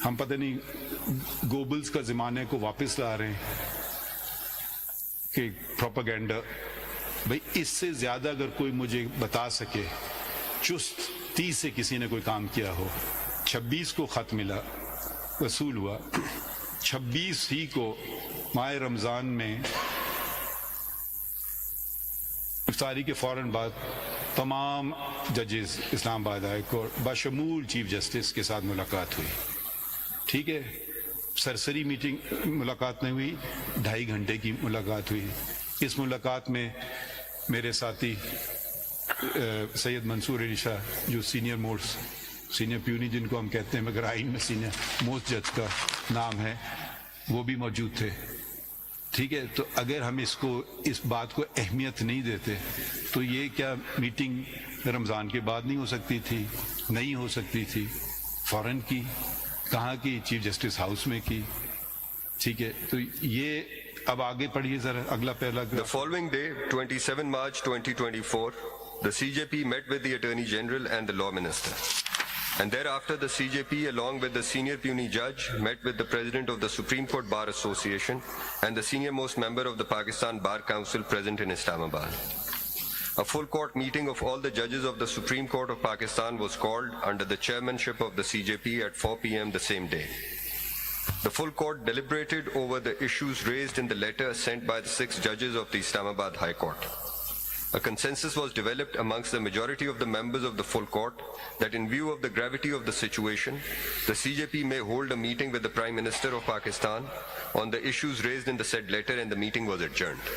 ہم پتہ نہیں گوبلز کا زمانے کو واپس لا رہے ہیں کہ پروپیگنڈا. بھائی اس سے زیادہ اگر کوئی مجھے بتا سکے چست 30 سے کسی نے کوئی کام کیا ہو. 26 کو خط ملا، وصول ہوا، 26 ہی کو ماہ رمضان میں افطاری کے فوراً بعد تمام ججز اسلام آباد ہائی کورٹ بشمول چیف جسٹس کے ساتھ ملاقات ہوئی. ٹھیک ہے، سرسری میٹنگ ملاقات نہیں ہوئی، 2.5 گھنٹے کی ملاقات ہوئی. اس ملاقات میں میرے ساتھی سید منصور علی شاہ جو سینئر پیونی جن کو ہم کہتے ہیں مگر آئین میں سینئر موسٹ جج کا نام ہے، وہ بھی موجود تھے. ٹھیک ہے، تو اگر ہم اس بات کو اہمیت نہیں دیتے تو یہ کیا میٹنگ رمضان کے بعد نہیں ہو سکتی تھی؟ نہیں ہو سکتی تھی. فوراً کی، کہاں کی؟ چیف جسٹس ہاؤس میں کی. ٹھیک ہے، تو یہ اب آگے پڑھیے ذرا اگلا پہلا. The following day, 27 March 2024, the CJP met with the Attorney General and the Law Minister. And thereafter, the CJP, along with the senior puisne judge, met with the President of the Supreme Court Bar Association and the senior-most member of the Pakistan Bar Council present in Islamabad. A full court meeting of all the judges of the Supreme Court of Pakistan was called under the chairmanship of the CJP at 4 p.m. the same day. The full court deliberated over the issues raised in the letter sent by the 6 judges of the Islamabad High Court. A consensus was developed amongst the majority of the members of the full court that in view of the gravity of the situation, the CJP may hold a meeting with the Prime Minister of Pakistan on the issues raised in the said letter, and the meeting was adjourned.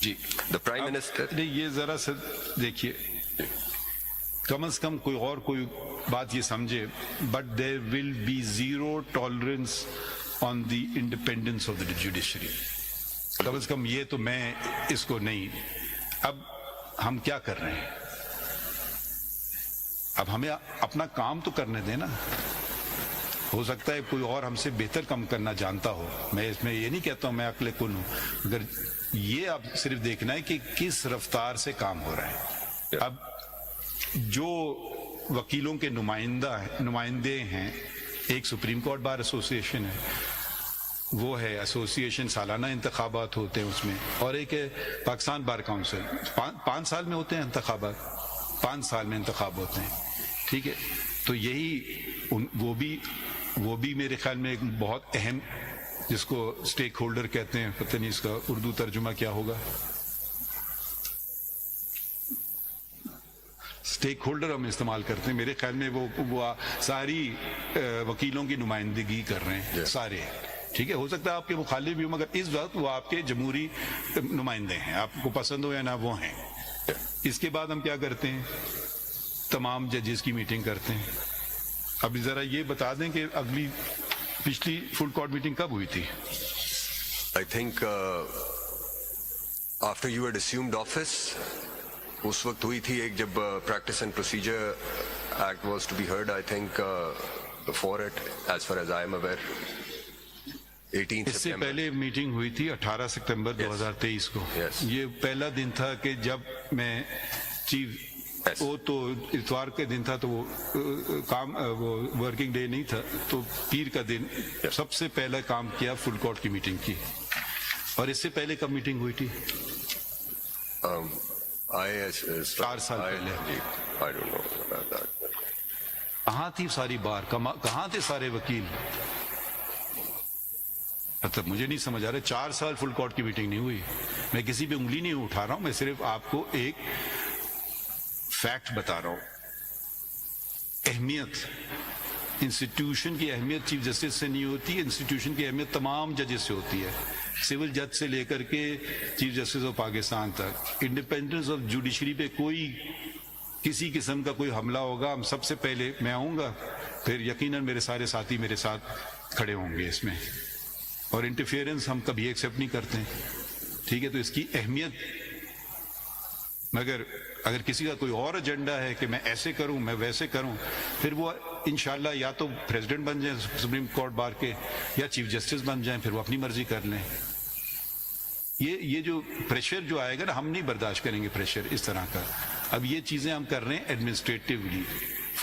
G The Prime Minister... یہ ذرا سا دیکھیے، کم از کم کوئی بات یہ سمجھے، but there will be zero tolerance on the independence of the judiciary. کم از کم یہ تو میں اس کو نہیں. اب ہم کیا کر رہے ہیں؟ اب ہمیں اپنا کام تو کرنے دیں نا. ہو سکتا ہے کوئی اور ہم سے بہتر کام کرنا جانتا ہو، میں اس میں یہ نہیں کہتا ہوں میں عقل کن ہوں، مگر یہ اب صرف دیکھنا ہے کہ کس رفتار سے کام ہو رہا ہے. اب جو وکیلوں کے نمائندے ہیں، ایک سپریم کورٹ بار ایسوسیشن ہے، وہ ہے ایسوسیشن، سالانہ انتخابات ہوتے ہیں اس میں، اور ایک ہے پاکستان بار کونسل. 5 سال میں ہوتے ہیں انتخابات، 5 سال میں انتخاب ہوتے ہیں. ٹھیک ہے، تو یہی وہ بھی میرے خیال میں ایک بہت اہم، جس کو اسٹیک ہولڈر کہتے ہیں، پتہ نہیں اس کا اردو ترجمہ کیا ہوگا. اسٹیک ہولڈر ہم استعمال کرتے ہیں، میرے خیال میں وہ ساری وکیلوں کی نمائندگی کر رہے ہیں سارے. ٹھیک ہے، ہو سکتا ہے آپ کے مخالف بھی ہوں، مگر اس وقت وہ آپ کے جمہوری نمائندے ہیں، آپ کو پسند ہو یا نہ وہ ہیں. اس کے بعد ہم کیا کرتے ہیں؟ تمام ججز کی میٹنگ کرتے ہیں. اب ذرا یہ بتا دیں کہ پچھلی فل کورٹ میٹنگ کب ہوئی تھی؟ I think after you had assumed office, اس وقت ہوئی تھی ایک، جب Practice and Procedure Act was to be heard. I think before it, as far as I am aware, 18 اس سے September. پہلے میٹنگ ہوئی تھی 18 سپتمبر 2023 کو. یہ پہلا دن تھا کہ جب میں چیف، وہ تو اتوار کے دن تھا، تو وہ کام، وہ ورکنگ ڈے نہیں تھا، تو پیر کا دن سب سے پہلا کام کیا فل کورٹ کی میٹنگ کی. اور اس سے پہلے کب میٹنگ ہوئی تھی؟ 4 سال پہلے. I don't know about that. کہاں تھی ساری بار؟ کہاں تھے سارے وکیل؟ مطلب مجھے نہیں سمجھ آ رہا. 4 سال فل کورٹ کی میٹنگ نہیں ہوئی. میں کسی پہ انگلی نہیں اٹھا رہا ہوں، میں صرف آپ کو ایک فیکٹ بتا رہا ہوں. اہمیت، انسٹیٹیوشن کی اہمیت چیف جسٹس سے نہیں ہوتی، انسٹیٹیوشن کی اہمیت تمام ججز سے ہوتی ہے، سول جج سے لے کر کے چیف جسٹس آف پاکستان تک. انڈیپینڈنس آف جوڈیشری پہ کسی قسم کا کوئی حملہ ہوگا، ہم سب سے پہلے میں آؤں گا، پھر یقیناً میرے سارے ساتھی میرے ساتھ کھڑے ہوں گے اس میں. اور انٹرفیئرنس ہم کبھی ایکسیپٹ نہیں کرتے ہیں. ٹھیک ہے، تو اس کی اہمیت. مگر اگر کسی کا کوئی اور ایجنڈا ہے کہ میں ایسے کروں، میں ویسے کروں، پھر وہ انشاءاللہ یا تو پریزیڈنٹ بن جائیں سپریم کورٹ بار کے، یا چیف جسٹس بن جائیں، پھر وہ اپنی مرضی کر لیں. یہ جو پریشر جو آئے گا نا، ہم نہیں برداشت کریں گے پریشر اس طرح کا. اب یہ چیزیں ہم کر رہے ہیں ایڈمنسٹریٹیولی.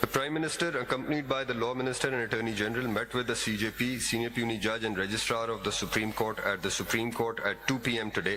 The Prime Minister, accompanied by the Law Minister and Attorney General, met with the CJP, Senior Puisne Judge and Registrar of the Supreme Court at the Supreme Court at 2 p.m. today,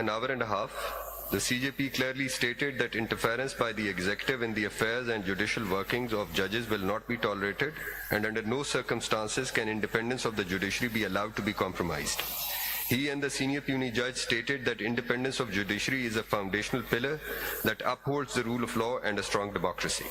an hour and a half. The CJP clearly stated that interference by the executive in the affairs and judicial workings of judges will not be tolerated, and under no circumstances can independence of the judiciary be allowed to be compromised. He and the senior puisne judge stated that independence of judiciary is a foundational pillar that upholds the rule of law and a strong democracy.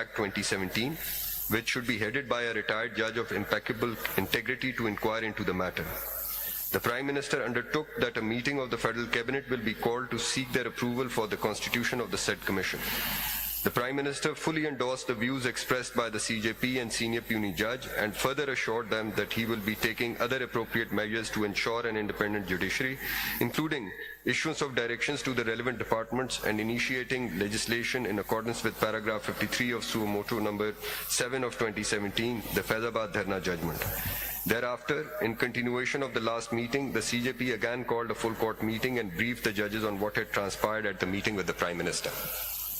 Act 2017, which should be headed by a retired judge of impeccable integrity to inquire into the matter. The Prime Minister undertook that a meeting of the Federal Cabinet will be called to seek their approval for the constitution of the said commission. The Prime Minister fully endorsed the views expressed by the CJP and Senior Puisne Judge and further assured them that he will be taking other appropriate measures to ensure an independent judiciary, including issuance of directions to the relevant departments and initiating legislation in accordance with paragraph 53 of Suo Motu number 7 of 2017, the Faizabad Dharna judgment. Thereafter, in continuation of the last meeting, the CJP again called a full court meeting and briefed the judges on what had transpired at the meeting with the Prime Minister.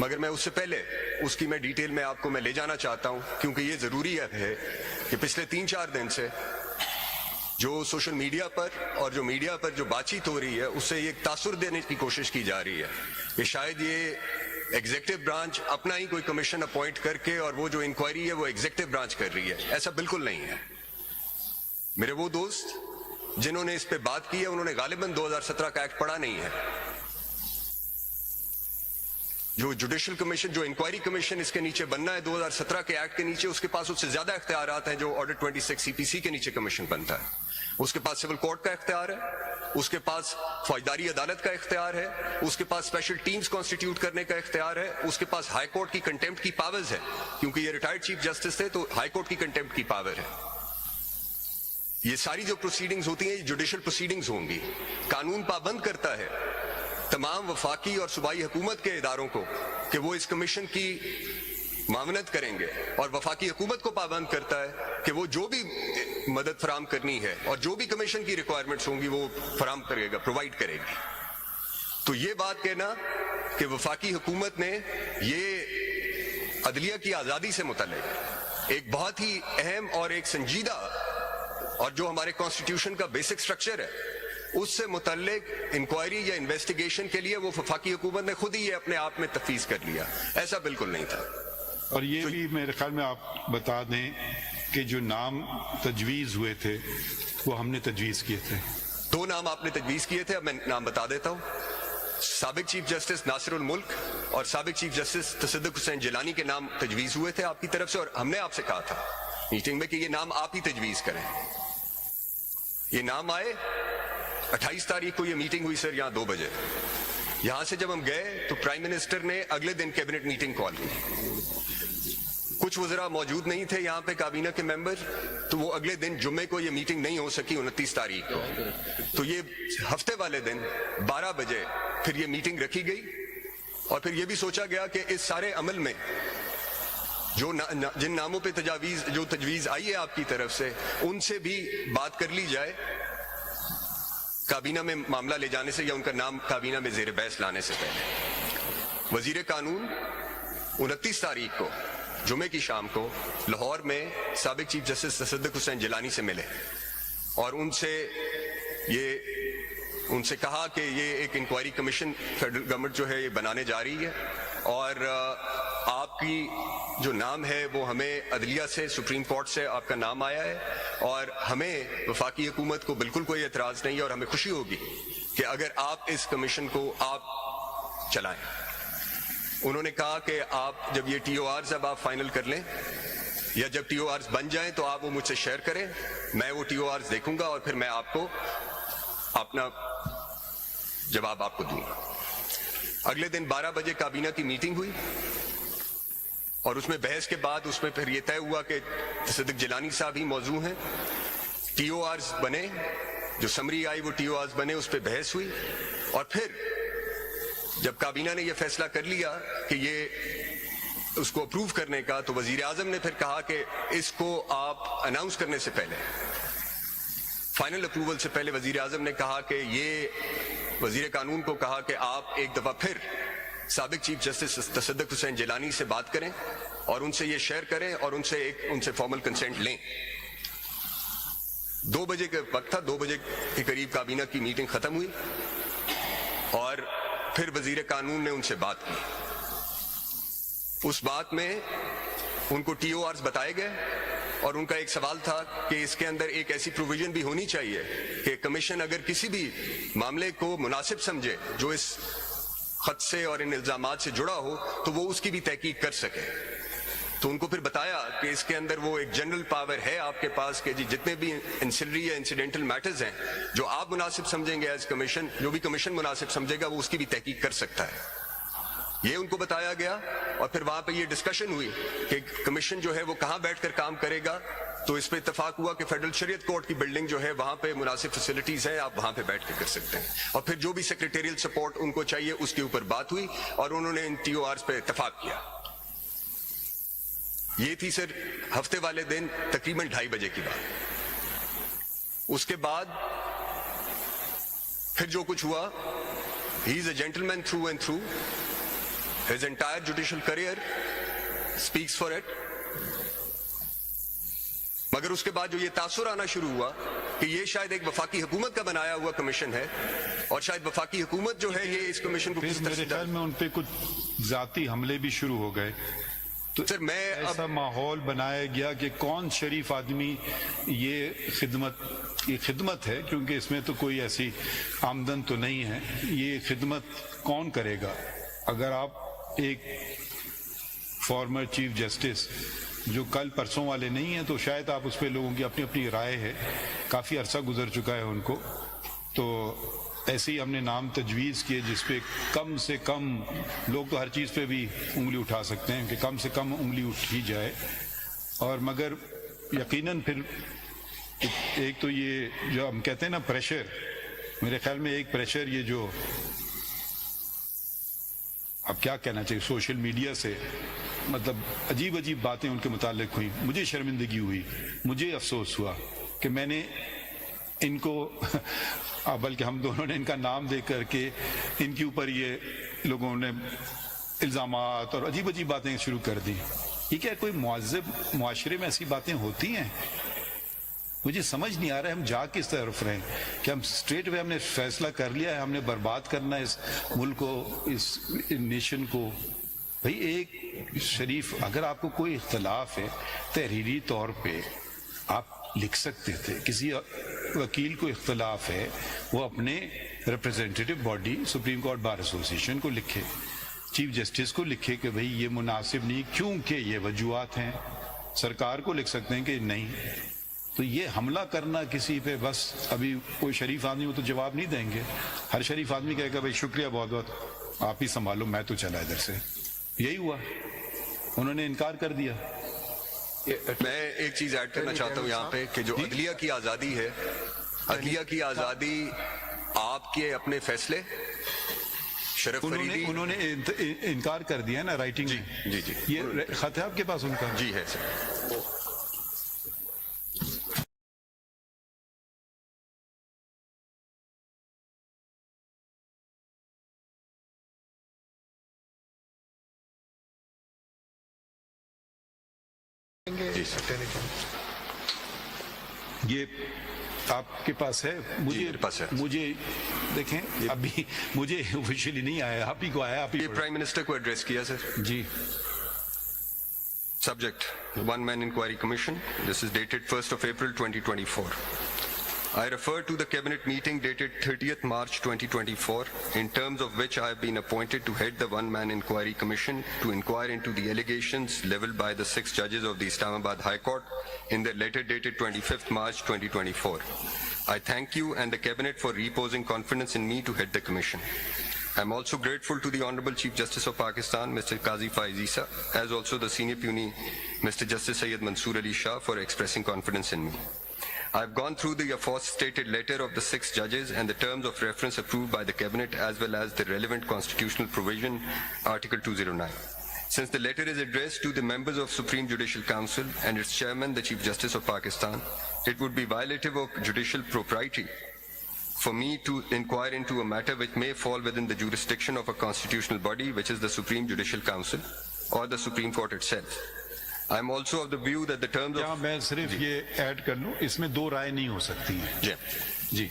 مگر میں اس سے پہلے اس کی میں detail میں آپ کو میں لے جانا چاہتا ہوں، کیونکہ یہ ضروری ہے کہ پچھلے 3-4 دن سے جو سوشل میڈیا پر اور جو میڈیا پر جو بات چیت ہو رہی ہے اس سے یہ ایک تاثر دینے کی کوشش کی جا رہی ہے کہ شاید یہ ایگزیکٹو برانچ اپنا ہی کوئی کمیشن اپوائنٹ کر کے اور وہ جو انکوائری ہے وہ ایگزیکٹو برانچ کر رہی ہے. ایسا بالکل نہیں ہے. میرے وہ دوست جنہوں نے اس پہ بات کی ہے انہوں نے غالباً 2017 کا ایکٹ پڑھا نہیں ہے. جو جوڈیشل کمیشن، جو انکوائری کمیشن اس کے نیچے بننا ہے 2017 کے ایکٹ کے نیچے، اس کے پاس اس سے زیادہ اختیارات ہیں جو آرڈر 26 CPC کے نیچے کمیشن بنتا ہے. اس کے پاس سول کورٹ کا اختیار ہے، اس کے پاس فوجداری عدالت کا اختیار ہے، اس کے پاس اسپیشل ٹیمز کانسٹیٹیوٹ کرنے کا اختیار ہے، اس کے پاس ہائی کورٹ کی کنٹیمپٹ کی پاورز ہے، کیونکہ یہ ریٹائرڈ چیف جسٹس تھے تو ہائی کورٹ کی کنٹیمپٹ کی پاور ہے. یہ ساری جو پروسیڈنگز ہوتی ہیں یہ جوڈیشل پروسیڈنگز ہوں گی. قانون پابند کرتا ہے تمام وفاقی اور صوبائی حکومت کے اداروں کو کہ وہ اس کمیشن کی معاونت کریں گے، اور وفاقی حکومت کو پابند کرتا ہے کہ وہ جو بھی مدد فراہم کرنی ہے اور جو بھی کمیشن کی ریکوائرمنٹس ہوں گی وہ فراہم کرے گا، پرووائڈ کرے گی. تو یہ بات کہنا کہ وفاقی حکومت نے یہ عدلیہ کی آزادی سے متعلق ایک بہت ہی اہم اور ایک سنجیدہ اور جو ہمارے کانسٹیٹیوشن کا بیسک سٹرکچر ہے اس سے متعلق انکوائری یا انویسٹیگیشن کے لیے وہ وفاقی حکومت نے خود ہی یہ اپنے آپ میں تفویض کر لیا. ایسا بالکل نہیں تھا. اور یہ بھی میرے خیال میں آپ بتا دیں کہ جو نام تجویز ہوئے تھے وہ ہم نے تجویز کیے تھے. 2 نام آپ نے تجویز کیے تھے. اب میں نام بتا دیتا ہوں. سابق چیف جسٹس ناصر الملک اور سابق چیف جسٹس تصدق حسین جیلانی کے نام تجویز ہوئے تھے آپ کی طرف سے، اور ہم نے آپ سے کہا تھا میٹنگ میں کہ یہ نام آپ ہی تجویز کریں. یہ نام آئے. 28 تاریخ کو یہ میٹنگ ہوئی سر یہاں 2 بجے. یہاں سے جب ہم گئے تو پرائم منسٹر نے اگلے دن کیبنٹ میٹنگ کال کی. کچھ وزراء موجود نہیں تھے یہاں پہ کابینہ کے ممبر، تو وہ اگلے دن جمعے کو یہ میٹنگ نہیں ہو سکی 29 تاریخ کو. تو یہ ہفتے والے دن 12 بجے پھر یہ میٹنگ رکھی گئی، اور پھر یہ بھی سوچا گیا کہ اس سارے عمل میں جو جن ناموں پہ تجویز آئی ہے آپ کی طرف سے ان سے بھی بات کر لی جائے کابینہ میں معاملہ لے جانے سے یا ان کا نام کابینہ میں زیر بحث لانے سے پہلے. وزیر قانون 29 تاریخ کو جمعے کی شام کو لاہور میں سابق چیف جسٹس تصدق حسین جیلانی سے ملے اور ان سے کہا کہ یہ ایک انکوائری کمیشن فیڈرل گورنمنٹ جو ہے یہ بنانے جا رہی ہے، اور آپ کی جو نام ہے وہ ہمیں عدلیہ سے، سپریم کورٹ سے آپ کا نام آیا ہے، اور ہمیں وفاقی حکومت کو بالکل کوئی اعتراض نہیں ہے، اور ہمیں خوشی ہوگی کہ اگر آپ اس کمیشن کو آپ چلائیں. انہوں نے کہا کہ آپ جب یہ ٹی او آرز اب آپ فائنل کر لیں یا جب ٹی او آرز بن جائیں تو آپ وہ مجھ سے شیئر کریں، میں وہ ٹی او آرز دیکھوں گا اور پھر میں آپ کو اپنا جواب آپ کو دوں گا. اگلے دن 12 بجے کابینہ کی میٹنگ ہوئی، اور اس میں بحث کے بعد اس میں پھر یہ طے ہوا کہ تصدق جیلانی صاحب ہی موضوع ہیں. ٹی او آرز بنے، جو سمری آئی وہ ٹی او آرز بنے، اس پہ بحث ہوئی، اور پھر جب کابینہ نے یہ فیصلہ کر لیا کہ یہ اس کو اپروو کرنے کا، تو وزیر اعظم نے پھر کہا کہ اس کو آپ اناؤنس کرنے سے پہلے، فائنل اپروول سے پہلے، وزیر اعظم نے کہا کہ یہ وزیر قانون کو کہا کہ آپ ایک دفعہ پھر سابق چیف جسٹس تصدق حسین جیلانی سے بات کریں اور ان سے یہ شیئر کریں اور ان سے فارمل کنسنٹ لیں. 2 بجے کا وقت تھا. 2 بجے کے قریب کابینہ کی میٹنگ ختم ہوئی اور پھر وزیر قانون نے ان سے بات کی. اس بات میں ان کو ٹی او آرز بتائے گئے اور ان کا ایک سوال تھا کہ اس کے اندر ایک ایسی پروویژن بھی ہونی چاہیے کہ کمیشن اگر کسی بھی معاملے کو مناسب سمجھے جو اس خط سے اور ان الزامات سے جڑا ہو تو وہ اس کی بھی تحقیق کر سکے. تو ان کو پھر بتایا کہ اس کے اندر وہ ایک جنرل پاور ہے آپ کے پاس کہ جتنے بھی انسلری یا انسیڈنٹل میٹرز ہیں جو آپ مناسب سمجھیں گے ایز کمیشن، جو بھی کمیشن مناسب سمجھے گا وہ اس کی بھی تحقیق کر سکتا ہے. یہ ان کو بتایا گیا اور پھر وہاں پہ یہ ڈسکشن ہوئی کہ کمیشن جو ہے وہ کہاں بیٹھ کر کام کرے گا. تو اس پہ اتفاق ہوا کہ فیڈرل شریعت کورٹ کی بلڈنگ جو ہے وہاں پہ مناسب فیسلٹیز ہیں، آپ وہاں پہ بیٹھ کے کر سکتے ہیں. اور پھر جو بھی سیکریٹریل سپورٹ ان کو چاہیے اس کے اوپر بات ہوئی اور انہوں نے ان ٹی او آرز پہ اتفاق کیا. یہ تھی سر ہفتے والے دن تقریباً 2:30 بجے کی بات. اس کے بعد پھر جو کچھ ہوا، he is a gentleman through and through. His entire judicial career speaks for it. مگر اس کے بعد جو یہ تاثر آنا شروع ہوا کہ یہ شاید ایک وفاقی حکومت کا بنایا ہوا کمیشن ہے اور شاید وفاقی حکومت جو ہے یہ اس کمیشن کو پھر میرے خیال میں ان پہ کچھ ذاتی حملے بھی شروع ہو گئے تو سر میں ایسا ماحول بنایا گیا کہ کون شریف آدمی یہ خدمت ہے کیونکہ اس میں تو کوئی ایسی آمدن تو نہیں ہے یہ خدمت کون کرے گا اگر آپ ایک فارمر چیف جسٹس جو کل پرسوں والے نہیں ہیں تو شاید آپ اس پہ لوگوں کی اپنی اپنی رائے ہے کافی عرصہ گزر چکا ہے ان کو تو ایسے ہی ہم نے نام تجویز کیے جس پہ کم سے کم لوگ تو ہر چیز پہ بھی انگلی اٹھا سکتے ہیں کہ کم سے کم انگلی اٹھی جائے اور مگر یقیناً پھر ایک تو یہ جو ہم کہتے ہیں نا پریشر میرے خیال میں ایک پریشر یہ جو اب کیا کہنا چاہیے سوشل میڈیا سے مطلب عجیب عجیب باتیں ان کے متعلق ہوئی مجھے شرمندگی ہوئی مجھے افسوس ہوا کہ میں نے ان کو بلکہ ہم دونوں نے ان کا نام دے کر کے ان کے اوپر یہ لوگوں نے الزامات اور عجیب عجیب باتیں شروع کر دی یہ کیا کوئی مہذب معاشرے میں ایسی باتیں ہوتی ہیں مجھے سمجھ نہیں آ رہا ہے ہم جا کس طرف رہے ہیں کہ ہم اسٹریٹ وے ہم نے فیصلہ کر لیا ہے ہم نے برباد کرنا ہے اس ملک کو اس نیشن کو بھئی ایک شریف اگر آپ کو کوئی اختلاف ہے تحریری طور پہ آپ لکھ سکتے تھے کسی وکیل کو اختلاف ہے وہ اپنے representative body supreme court bar association کو لکھے چیف جسٹس کو لکھے کہ بھئی یہ مناسب نہیں کیونکہ یہ وجوہات ہیں سرکار کو لکھ سکتے ہیں کہ نہیں تو یہ حملہ کرنا کسی پہ بس ابھی کوئی شریف آدمی ہو تو جواب نہیں دیں گے ہر شریف آدمی کہے گا بھئی شکریہ بہت بہت آپ ہی سنبھالو میں تو چلا ادھر سے یہی ہوا انہوں نے انکار کر دیا میں ایک چیز ایڈ کرنا چاہتا ہوں یہاں پہ کہ جو عدلیہ کی آزادی ہے عدلیہ کی آزادی آپ کے اپنے فیصلے شرف فریدی انہوں نے انکار کر دیا نا رائٹنگ میں جی یہ خط ہے آپ کے پاس ان کا جی ہے سر یہ آپ کے پاس ہے مجھے دیکھیں ابھی مجھے آفیشیلی نہیں آیا آپ ہی کو آیا آپ ہی یہ پرائم منسٹر کو ایڈریس کیا سر جی Subject, One Man Inquiry Commission. This is dated 1st of April 2024. I refer to the Cabinet meeting dated 30th March 2024, in terms of which I have been appointed to head the One Man Inquiry Commission to inquire into the allegations leveled by the 6 judges of the Islamabad High Court in their letter dated 25th March 2024. I thank you and the Cabinet for reposing confidence in me to head the Commission. I am also grateful to the Honorable Chief Justice of Pakistan, Mr. Qazi Faiz Issa, as also the Senior Puni, Mr. Justice Syed Mansoor Ali Shah, for expressing confidence in me. I have gone through the aforestated letter of the 6 judges and the terms of reference approved by the Cabinet, as well as the relevant constitutional provision, Article 209. Since the letter is addressed to the members of Supreme Judicial Council and its chairman, the Chief Justice of Pakistan, it would be violative of judicial propriety for me to inquire into a matter which may fall within the jurisdiction of a constitutional body, which is the Supreme Judicial Council or the Supreme Court itself. I am also of the view that the terms of... میں صرف یہ add کر لوں اس میں دو رائے نہیں ہو سکتی ہیں جی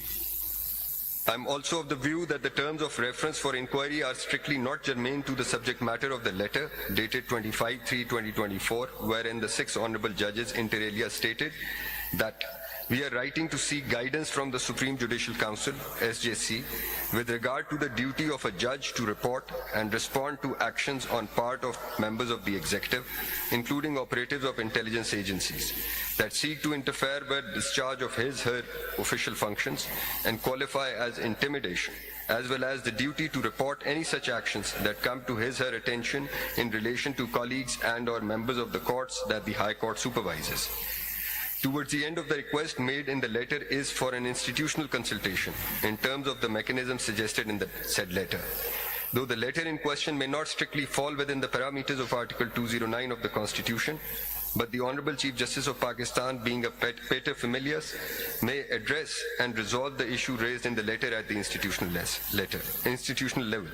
I am also of the view that the terms of reference for inquiry are strictly not germane to the subject matter of the letter dated 25/3/2024, wherein the 6 honorable judges inter alia stated that we are writing to seek guidance from the Supreme Judicial Council, SJC, with regard to the duty of a judge to report and respond to actions on part of members of the executive, including operatives of intelligence agencies, that seek to interfere with discharge of his/her official functions and qualify as intimidation, as well as the duty to report any such actions that come to his/her attention in relation to colleagues and or members of the courts that the High Court supervises. Towards the end of the request made in the letter is for an institutional consultation in terms of the mechanism suggested in the said letter. Though the letter in question may not strictly fall within the parameters of Article 209 of the Constitution, but the Honorable Chief Justice of Pakistan, being a pater familias, may address and resolve the issue raised in the letter at the institutional level.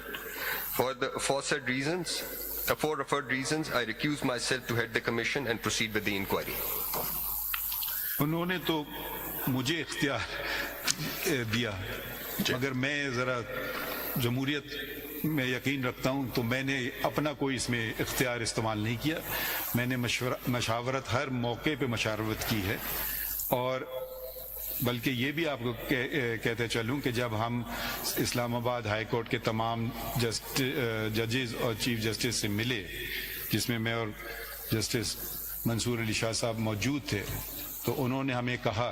For said reasons, for referred reasons, I recuse myself to head the commission and proceed with the inquiry. انہوں نے تو مجھے اختیار دیا مگر میں ذرا جمہوریت میں یقین رکھتا ہوں تو میں نے اپنا کوئی اس میں اختیار استعمال نہیں کیا. میں نے مشاورت ہر موقع پہ مشاورت کی ہے. اور بلکہ یہ بھی آپ کو کہتے چلوں کہ جب ہم اسلام آباد ہائی کورٹ کے تمام ججز اور چیف جسٹس سے ملے جس میں میں اور جسٹس منصور علی شاہ صاحب موجود تھے تو انہوں نے ہمیں کہا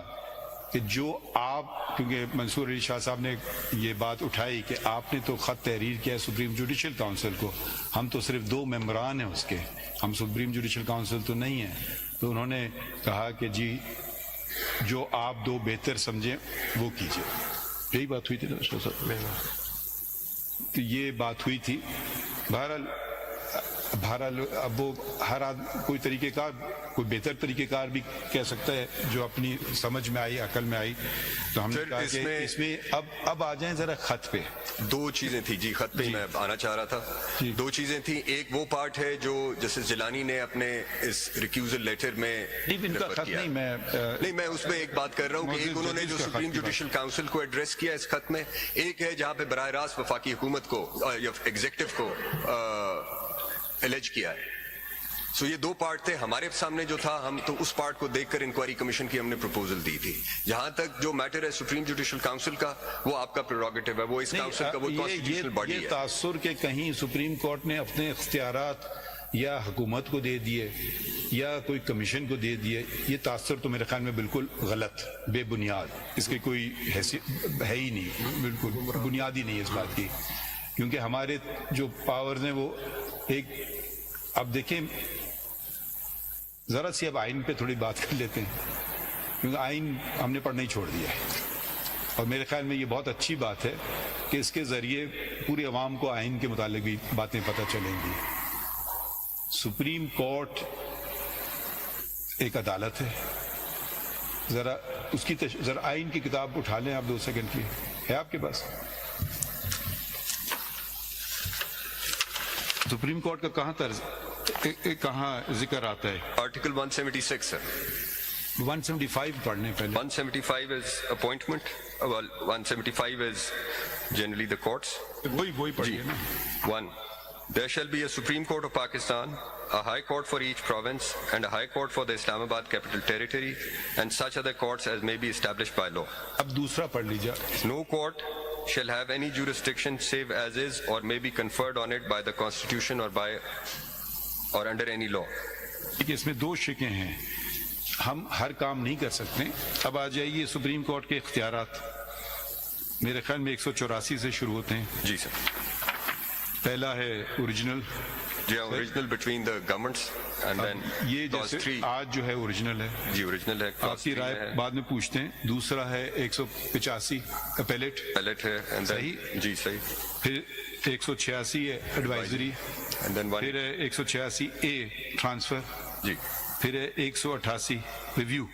کہ جو آپ کیونکہ منصور علی شاہ صاحب نے یہ بات اٹھائی کہ آپ نے تو خط تحریر کیا ہے سپریم جوڈیشل کونسل کو, ہم تو صرف 2 ممبران ہیں اس کے, ہم سپریم جوڈیشل کونسل تو نہیں ہیں. تو انہوں نے کہا کہ جی جو آپ 2 بہتر سمجھیں وہ کیجئے. یہی بات ہوئی تھی نا شاہ صاحب, تو یہ بات ہوئی تھی. بہرحال اب وہ ہر کوئی طریقہ کار کوئی بہتر طریقہ کار بھی کہہ سکتا ہے جو اپنی سمجھ میں آئی عقل میں آئی. تو ہم نے کہا کہ اس میں اب آ جائیں ذرا خط پہ. 2 چیزیں تھی جی خط پہ میں آنا چاہ رہا تھا. 2 چیزیں تھیں. ایک وہ پارٹ ہے جو جسٹس جیلانی نے اپنے اس ریکیوزل لیٹر میں نہیں میں اس میں ایک بات کر رہا ہوں کہ ایک انہوں نے جو سپریم جوڈیشل کاؤنسل کو ایڈریس کیا اس خط میں, ایک ہے جہاں پہ براہ راست وفاقی حکومت کو یا ایگزیکٹو کو الج کیا ہے. سو یہ 2 پارٹ تھے ہمارے سامنے جو تھا, ہم تو اس پارٹ کو دیکھ کر انکوائری کمیشن کی ہم نے پروپوزل دی تھی. جہاں تک جو میٹر ہے سپریم جوڈیشل کاؤنسل کا وہ آپ کا پریروگیٹو ہے, وہ اس کاؤنسل کا وہ کانسٹیٹیوشنل باڈی ہے. یہ تاثر کہ کہیں سپریم کورٹ نے اپنے اختیارات یا حکومت کو دے دیے یا کوئی کمیشن کو دے دیے, یہ تاثر تو میرے خیال میں بالکل غلط, بے بنیاد, اس کی کوئی حیثیت ہے ہی نہیں, بالکل بنیادی نہیں اس بات کی. کیونکہ ہمارے جو پاورز ہیں وہ ایک, اب دیکھیں ذرا سی اب آئین پہ تھوڑی بات کر لیتے ہیں کیونکہ آئین ہم نے پڑھنا ہی چھوڑ دیا ہے, اور میرے خیال میں یہ بہت اچھی بات ہے کہ اس کے ذریعے پوری عوام کو آئین کے متعلق بھی باتیں پتہ چلیں گی. سپریم کورٹ ایک عدالت ہے, ذرا اس کی ذرا آئین کی کتاب اٹھا لیں آپ 2 سیکنڈ کی, ہے آپ کے پاس؟ سپریم کورٹ کا کہاں ذکر آتا ہے؟ آرٹیکل 176 ہے. 175 پڑھنے پہلے. 175 is appointment. Well, 175 is generally the courts. وہی پڑھیے نا. 1. There shall be a Supreme Court of Pakistan, a High Court for each province, and a High Court for the Islamabad Capital Territory, and such other courts as may be established by law. اب دوسرا پڑھ لیجیے. No court shall have any jurisdiction save as is or may be conferred on it by the Constitution or by or under any law. اس میں 2 شکیں ہیں, ہم ہر کام نہیں کر سکتے. اب آ جائیے سپریم کورٹ کے اختیارات, میرے خیال میں 184 سے شروع ہوتے ہیں. جی سر. پہلا ہے اوریجنل. جی original between the governments and then یہ جیسے آج جو ہے اوریجنل ہے. جی اوریجنل ہے, آپ کی رائے بعد میں پوچھتے ہیں. دوسرا ہے 185 اپیلیٹ ہے. صحیح جی صحیح. پھر 186 ہے ایڈوائزری, پھر ہے 186 اے ٹرانسفر, جی پھر ہے 188 ریویو.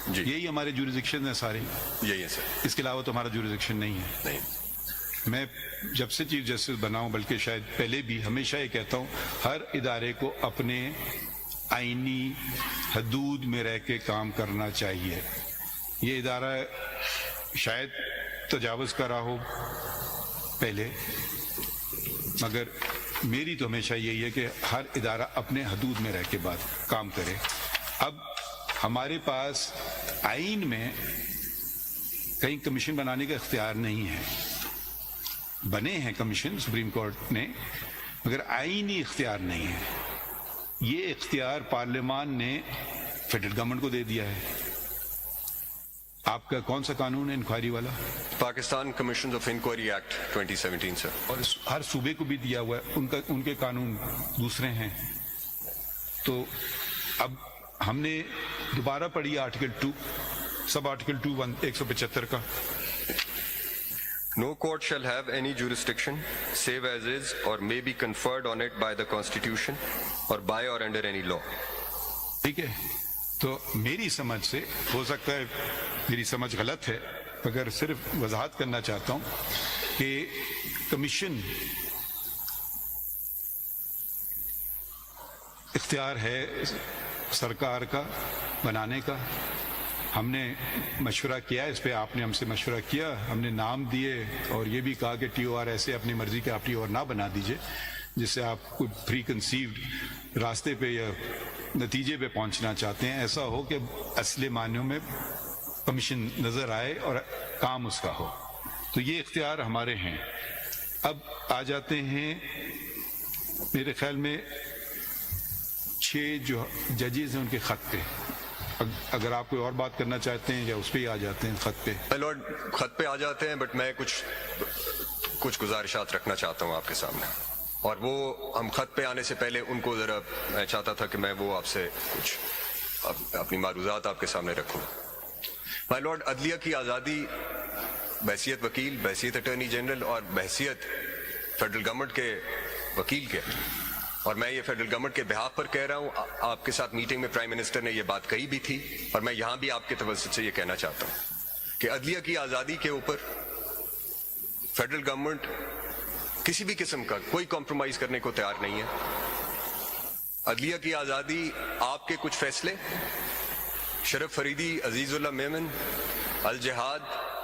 جی یہی ہمارے جوریزکشن ہیں سارے, یہی ہے سر. اس کے علاوہ تو ہمارا جوریزکشن نہیں ہے. نہیں. میں جب سے چیف جسٹس بنا ہوں, بلکہ شاید پہلے بھی, ہمیشہ یہ کہتا ہوں ہر ادارے کو اپنے آئینی حدود میں رہ کے کام کرنا چاہیے. یہ ادارہ شاید تجاوز کرا ہو پہلے, مگر میری تو ہمیشہ یہی ہے کہ ہر ادارہ اپنے حدود میں رہ کے بات کام کرے. اب ہمارے پاس آئین میں کہیں کمیشن بنانے کا اختیار نہیں ہے. بنے ہیں کمیشن سپریم کورٹ نے, مگر آئینی اختیار نہیں ہے. یہ اختیار پارلیمان نے فیڈرل گورنمنٹ کو دے دیا ہے. آپ کا کون سا قانون ہے انکوائری والا؟ Pakistan commission of inquiry act 2017 sir. اور ہر صوبے کو بھی دیا ہوا ہے, ان کے قانون دوسرے ہیں. تو اب ہم نے دوبارہ پڑھی آرٹیکل 2 سب آرٹیکل 2 175 کا. No court shall have any jurisdiction save as is or may be conferred on it by the Constitution or by or under any law. ٹھیک ہے. تو میری سمجھ سے, ہو سکتا ہے میری سمجھ غلط ہے, مگر صرف وضاحت کرنا چاہتا ہوں کہ کمیشن اختیار ہے سرکار کا بنانے کا. ہم نے مشورہ کیا اس پہ, آپ نے ہم سے مشورہ کیا, ہم نے نام دیے اور یہ بھی کہا کہ ٹی او آر ایسے اپنی مرضی کا آپ ٹی او آر نہ بنا دیجئے جس سے آپ کوئی پری کنسیوڈ راستے پہ یا نتیجے پہ پہنچنا چاہتے ہیں. ایسا ہو کہ اصل معنیوں میں کمیشن نظر آئے اور کام اس کا ہو. تو یہ اختیار ہمارے ہیں. اب آ جاتے ہیں میرے خیال میں 6 جو ججز ہیں ان کے خط پہ. اگر آپ کوئی اور بات کرنا چاہتے ہیں یا اس پہ ہی آ جاتے ہیں خط پہ. لارڈ خط پہ آ جاتے ہیں, بٹ میں کچھ گزارشات رکھنا چاہتا ہوں آپ کے سامنے, اور وہ ہم خط پہ آنے سے پہلے ان کو ذرا میں چاہتا تھا کہ میں وہ آپ سے کچھ اپنی معروضات آپ کے سامنے رکھوں. مائی لارڈ, عدلیہ کی آزادی بحیثیت وکیل, بحیثیت اٹارنی جنرل اور بحیثیت فیڈرل گورنمنٹ کے وکیل کے, اور میں یہ فیڈرل گورنمنٹ کے بہاف پر کہہ رہا ہوں. آپ کے ساتھ میٹنگ میں پرائم منسٹر نے یہ بات کہی بھی تھی, اور میں یہاں بھی آپ کے توسط سے یہ کہنا چاہتا ہوں کہ عدلیہ کی آزادی کے اوپر فیڈرل گورنمنٹ کسی بھی قسم کا کوئی کمپرومائز کرنے کو تیار نہیں ہے. عدلیہ کی آزادی, آپ کے کچھ فیصلے, شرف فریدی, عزیز اللہ میمن, الجہاد,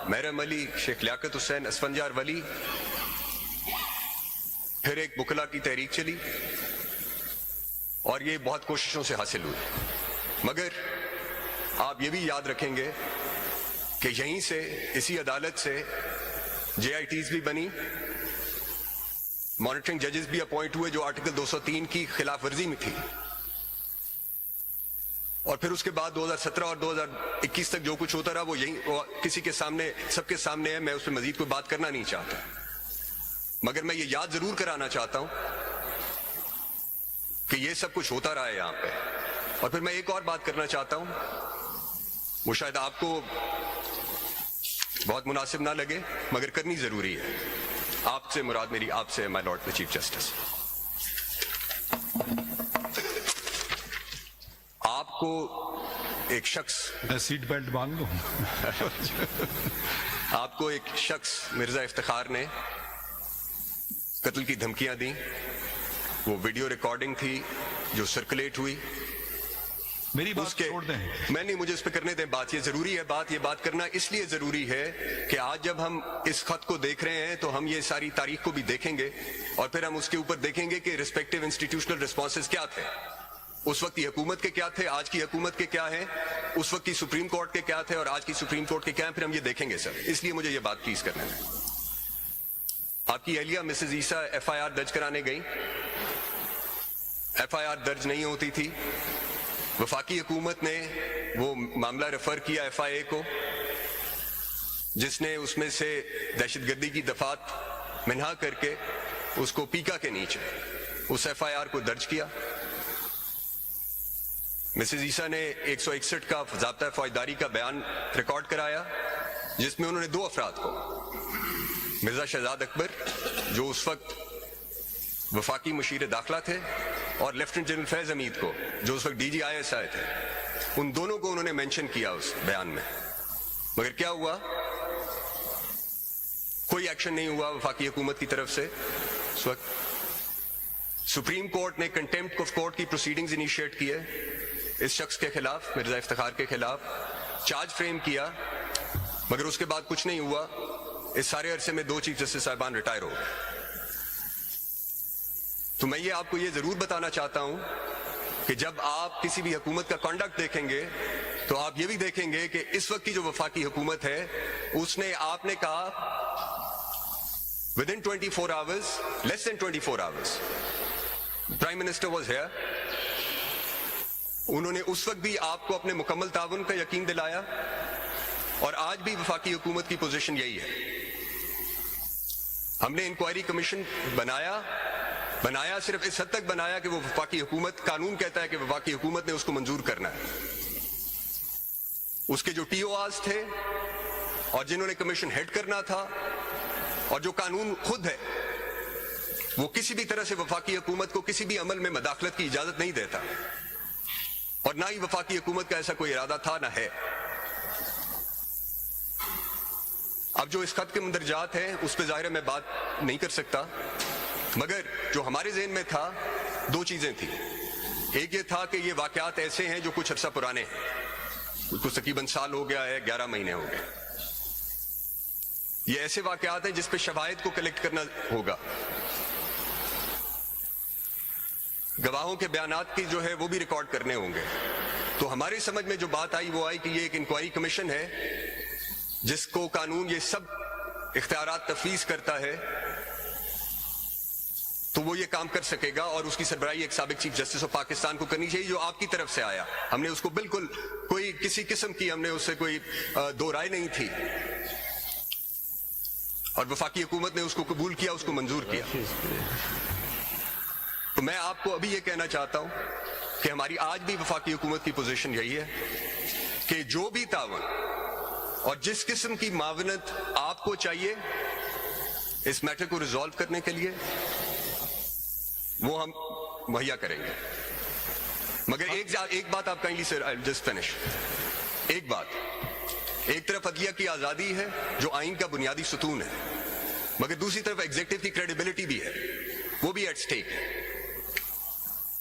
محرم علی, شیخ لیاقت حسین, اسفندیار ولی, پھر ایک بکلا کی تحریک چلی, اور یہ بہت کوششوں سے حاصل ہوئی. مگر آپ یہ بھی یاد رکھیں گے کہ یہیں سے, اسی عدالت سے جے آئی ٹیز بھی بنی, مانیٹرنگ ججز بھی اپوائنٹ ہوئے جو آرٹیکل 203 کی خلاف ورزی میں تھی, اور پھر اس کے بعد 2017 اور 2021 تک جو کچھ ہوتا رہا وہ یہیں کسی کے سامنے, سب کے سامنے ہے. میں اس پہ مزید کوئی بات کرنا نہیں چاہتا, مگر میں یہ یاد ضرور کرانا چاہتا ہوں کہ یہ سب کچھ ہوتا رہا ہے یہاں پہ. اور پھر میں ایک اور بات کرنا چاہتا ہوں, وہ شاید آپ کو بہت مناسب نہ لگے مگر کرنی ضروری ہے. آپ سے مراد میری آپ سے, مائی لارڈ دا چیف جسٹس, آپ کو ایک شخص, میں سیٹ بیلٹ باندھ لوں, آپ کو ایک شخص مرزا افتخار نے قتل کی دھمکیاں دیں. وہ ویڈیو ریکارڈنگ تھی جو سرکولیٹ ہوئی. میری بات چھوڑ دیں. میں نہیں, مجھے اس پہ کرنے دیں بات. یہ ضروری ہے بات, یہ بات کرنا اس لیے ضروری ہے کہ آج جب ہم اس خط کو دیکھ رہے ہیں تو ہم یہ ساری تاریخ کو بھی دیکھیں گے, اور پھر ہم اس کے اوپر دیکھیں گے کہ ریسپیکٹیو انسٹیٹیوشنل ریسپانسز کیا تھے. اس وقت کی حکومت کے کیا تھے, آج کی حکومت کے کیا ہیں, اس وقت کی سپریم کورٹ کے کیا تھے اور آج کی سپریم کورٹ کے کیا ہیں. پھر ہم یہ دیکھیں گے سر, اس لیے مجھے یہ بات پلیز کرنے دیں. آپ کی اہلیہ Mrs Isa F I R درج کرانے گئی. ایف آئی آر درج نہیں ہوتی تھی. وفاقی حکومت نے وہ معاملہ ریفر کیا ایف آئی اے کو, جس نے اس میں سے دہشت گردی کی دفعات منہا کر کے اس کو پیکا کے نیچے اس ایف آئی آر کو درج کیا. مسز عیسیٰ نے 161 کا ضابطہ فوجداری کا بیان ریکارڈ کرایا, جس میں انہوں نے 2 افراد کو, مرزا شہزاد اکبر جو اس وقت وفاقی مشیر داخلہ تھے, اور لیفٹنٹ جنرل فیض حمید کو جو اس وقت D G I S I تھے, ان دونوں کو انہوں نے مینشن کیا اس بیان میں. مگر کیا ہوا, کوئی ایکشن نہیں ہوا وفاقی حکومت کی طرف سے. اس وقت سپریم کورٹ نے کنٹیمپٹ آف کورٹ کی پروسیڈنگز انیشیٹ کیے اس شخص کے خلاف, مرزا افتخار کے خلاف, چارج فریم کیا, مگر اس کے بعد کچھ نہیں ہوا. اس سارے عرصے میں 2 چیف جسٹس صاحبان ریٹائر ہو گئے. تو میں یہ آپ کو یہ ضرور بتانا چاہتا ہوں کہ جب آپ کسی بھی حکومت کا کنڈکٹ دیکھیں گے تو آپ یہ بھی دیکھیں گے کہ اس وقت کی جو وفاقی حکومت ہے, اس نے, آپ نے کہا within 24 hours, less than 24 hours, Prime Minister was here. انہوں نے اس وقت بھی آپ کو اپنے مکمل تعاون کا یقین دلایا, اور آج بھی وفاقی حکومت کی پوزیشن یہی ہے. ہم نے انکوائری کمیشن بنایا صرف اس حد تک بنایا کہ وہ وفاقی حکومت, قانون کہتا ہے کہ وفاقی حکومت نے اس کو منظور کرنا ہے. اس کے جو ٹی او آرز تھے اور جنہوں نے کمیشن ہیڈ کرنا تھا, اور جو قانون خود ہے, وہ کسی بھی طرح سے وفاقی حکومت کو کسی بھی عمل میں مداخلت کی اجازت نہیں دیتا, اور نہ ہی وفاقی حکومت کا ایسا کوئی ارادہ تھا, نہ ہے. اب جو اس خط کے مندرجات ہیں اس پہ ظاہر ہے میں بات نہیں کر سکتا, مگر جو ہمارے ذہن میں تھا 2 چیزیں تھیں. ایک یہ تھا کہ یہ واقعات ایسے ہیں جو کچھ عرصہ پرانے ہیں, کچھ تقریباً سال ہو گیا ہے, 11 مہینے ہو گئے. یہ ایسے واقعات ہیں جس پہ شواہد کو کلیکٹ کرنا ہوگا, گواہوں کے بیانات کی جو ہے وہ بھی ریکارڈ کرنے ہوں گے. تو ہماری سمجھ میں جو بات آئی وہ آئی کہ یہ ایک انکوائری کمیشن ہے جس کو قانون یہ سب اختیارات تفویض کرتا ہے, تو وہ یہ کام کر سکے گا, اور اس کی سربراہی ایک سابق چیف جسٹس آف پاکستان کو کرنی چاہیے, جو آپ کی طرف سے آیا. ہم نے اس کو بالکل کوئی کسی قسم کی ہم نے اس سے کوئی دو رائے نہیں تھی, اور وفاقی حکومت نے اس کو قبول کیا, اس کو منظور کیا. تو میں آپ کو ابھی یہ کہنا چاہتا ہوں کہ ہماری آج بھی وفاقی حکومت کی پوزیشن یہی ہے کہ جو بھی تعاون اور جس قسم کی معاونت آپ کو چاہیے اس میٹر کو ریزالو کرنے کے لیے وہ ہم مہیا کریں گے. مگر ایک بات آپ کائنڈلی سر, جسٹ فنش. ایک بات, ایک طرف عدلیہ کی آزادی ہے جو آئین کا بنیادی ستون ہے, مگر دوسری طرف ایگزیکٹو کی کریڈیبلٹی بھی ہے, وہ بھی ایٹ سٹیک ہے.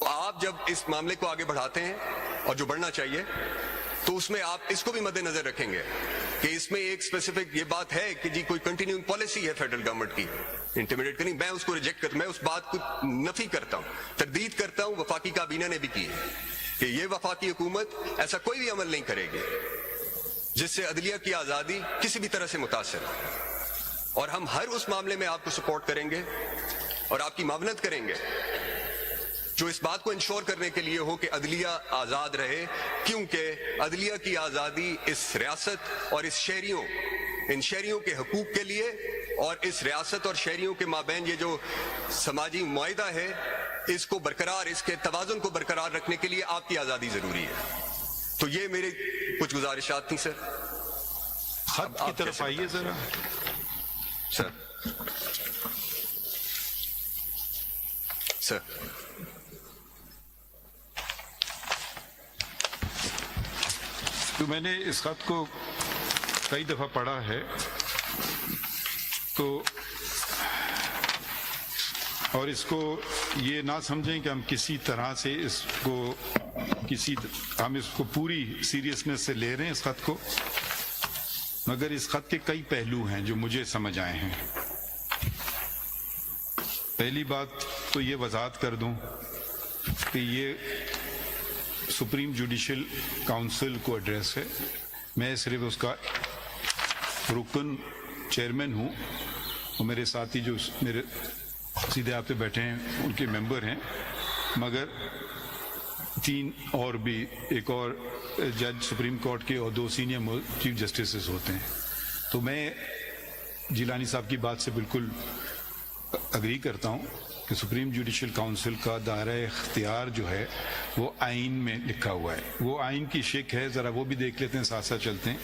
آپ جب اس معاملے کو آگے بڑھاتے ہیں, اور جو بڑھنا چاہیے, تو اس میں آپ اس کو بھی مد نظر رکھیں گے کہ اس میں ایک اسپیسیفک یہ بات ہے کہ جی کوئی کنٹینیوئنگ پالیسی ہے فیڈرل گورنمنٹ کی انٹیمیڈیٹ کرنی. میں اس کو ریجیکٹ کرتا ہوں, میں اس بات کو نفی کرتا ہوں, تردید کرتا ہوں. وفاقی کابینہ نے بھی کی ہے کہ یہ وفاقی حکومت ایسا کوئی بھی عمل نہیں کرے گی جس سے عدلیہ کی آزادی کسی بھی طرح سے متاثر ہو, اور ہم ہر اس معاملے میں آپ کو سپورٹ کریں گے اور آپ کی معاونت کریں گے جو اس بات کو انشور کرنے کے لیے ہو کہ عدلیہ آزاد رہے, کیونکہ عدلیہ کی آزادی اس ریاست اور ان شہریوں کے حقوق کے لیے, اور اس ریاست اور شہریوں کے مابین یہ جو سماجی معاہدہ ہے اس کو برقرار, اس کے توازن کو برقرار رکھنے کے لیے آپ کی آزادی ضروری ہے. تو یہ میرے کچھ گزارشات تھیں سر. خط کی طرف آئیے ذرا سر. سر تو میں نے اس خط کو کئی دفعہ پڑھا ہے, تو اور اس کو یہ نہ سمجھیں کہ ہم کسی طرح سے ہم اس کو پوری سیریسنس سے لے رہے ہیں اس خط کو, مگر اس خط کے کئی پہلو ہیں جو مجھے سمجھ آئے ہیں. پہلی بات تو یہ وضاحت کر دوں کہ یہ سپریم جوڈیشل کاؤنسل کو ایڈریس ہے. میں صرف اس کا رکن چیئرمین ہوں, اور میرے ساتھی جو میرے سیدھے آپ پہ بیٹھے ہیں ان کے ممبر ہیں, مگر 3 اور بھی, ایک اور جج سپریم کورٹ کے اور 2 سینئر چیف جسٹسز ہوتے ہیں. تو میں جیلانی صاحب کی بات سے بالکل اگری کرتا ہوں کہ سپریم جوڈیشل کاؤنسل کا دائرہ اختیار جو ہے وہ آئین میں لکھا ہوا ہے. وہ آئین کی شک ہے, ذرا وہ بھی دیکھ لیتے ہیں, ساتھ ساتھ چلتے ہیں,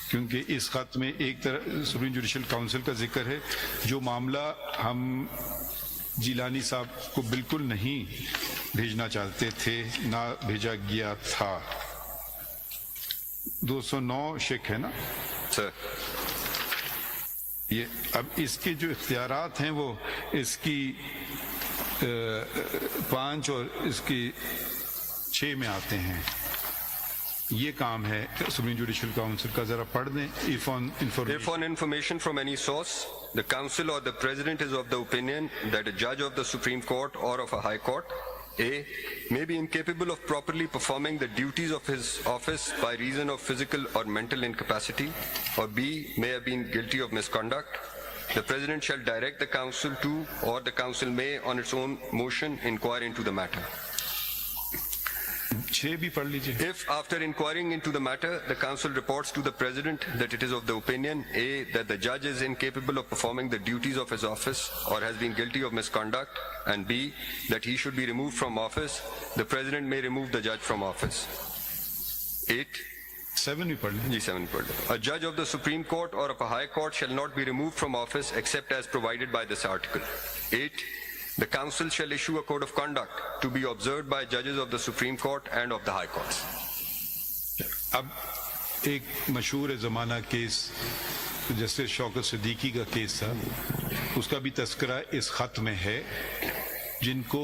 کیونکہ اس خط میں ایک طرح سپریم جوڈیشل کاؤنسل کا ذکر ہے. جو معاملہ ہم جیلانی صاحب کو بالکل نہیں بھیجنا چاہتے تھے, نہ بھیجا گیا تھا, 209 شک ہے نا سر. یہ اب اس کے جو اختیارات ہیں وہ اس کی 5 اور اس کی 6 میں آتے ہیں. یہ کام ہے سپریم جوڈیشل کاؤنسل کا, ذرا پڑھ دیں. If on information from any source, the council or the president is of the opinion that a judge of the Supreme Court or of a high court, A, may be incapable of properly performing the duties of his office by reason of physical or mental incapacity, or B, may have been guilty of misconduct, the president shall direct the council to, or the council may on its own motion inquire into the matter. 6 بھی پڑھ لیجیے. If after inquiring into the matter, the council reports to the president that it is of the opinion, A, that the judge is incapable of performing the duties of his office or has been guilty of misconduct, and B, that he should be removed from office, the president may remove the judge from office. 8. 7 بھی پڑھ لیں. Ji 7 pad. A judge of the Supreme Court or of a high court shall not be removed from office except as provided by this article. 8. The council shall issue a code of conduct to be observed by judges of the Supreme Court and of the high courts. اب ایک مشہور زمانہ case justice شوکت صدیقی کا case تھا, اس کا بھی تذکرہ اس خط میں ہے. جن کو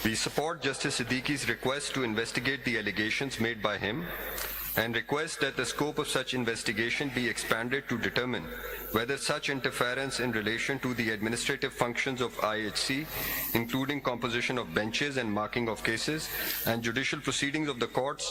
We support Justice Siddiqui's request to investigate the allegations made by him and request that the scope of such investigation be expanded to determine whether such interference in relation to the administrative functions of IHC, including composition of benches and marking of cases, and judicial proceedings of the courts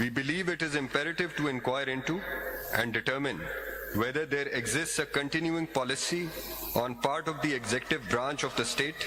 We believe it is imperative to inquire into and determine whether there exists a continuing policy on part of the executive branch of the state.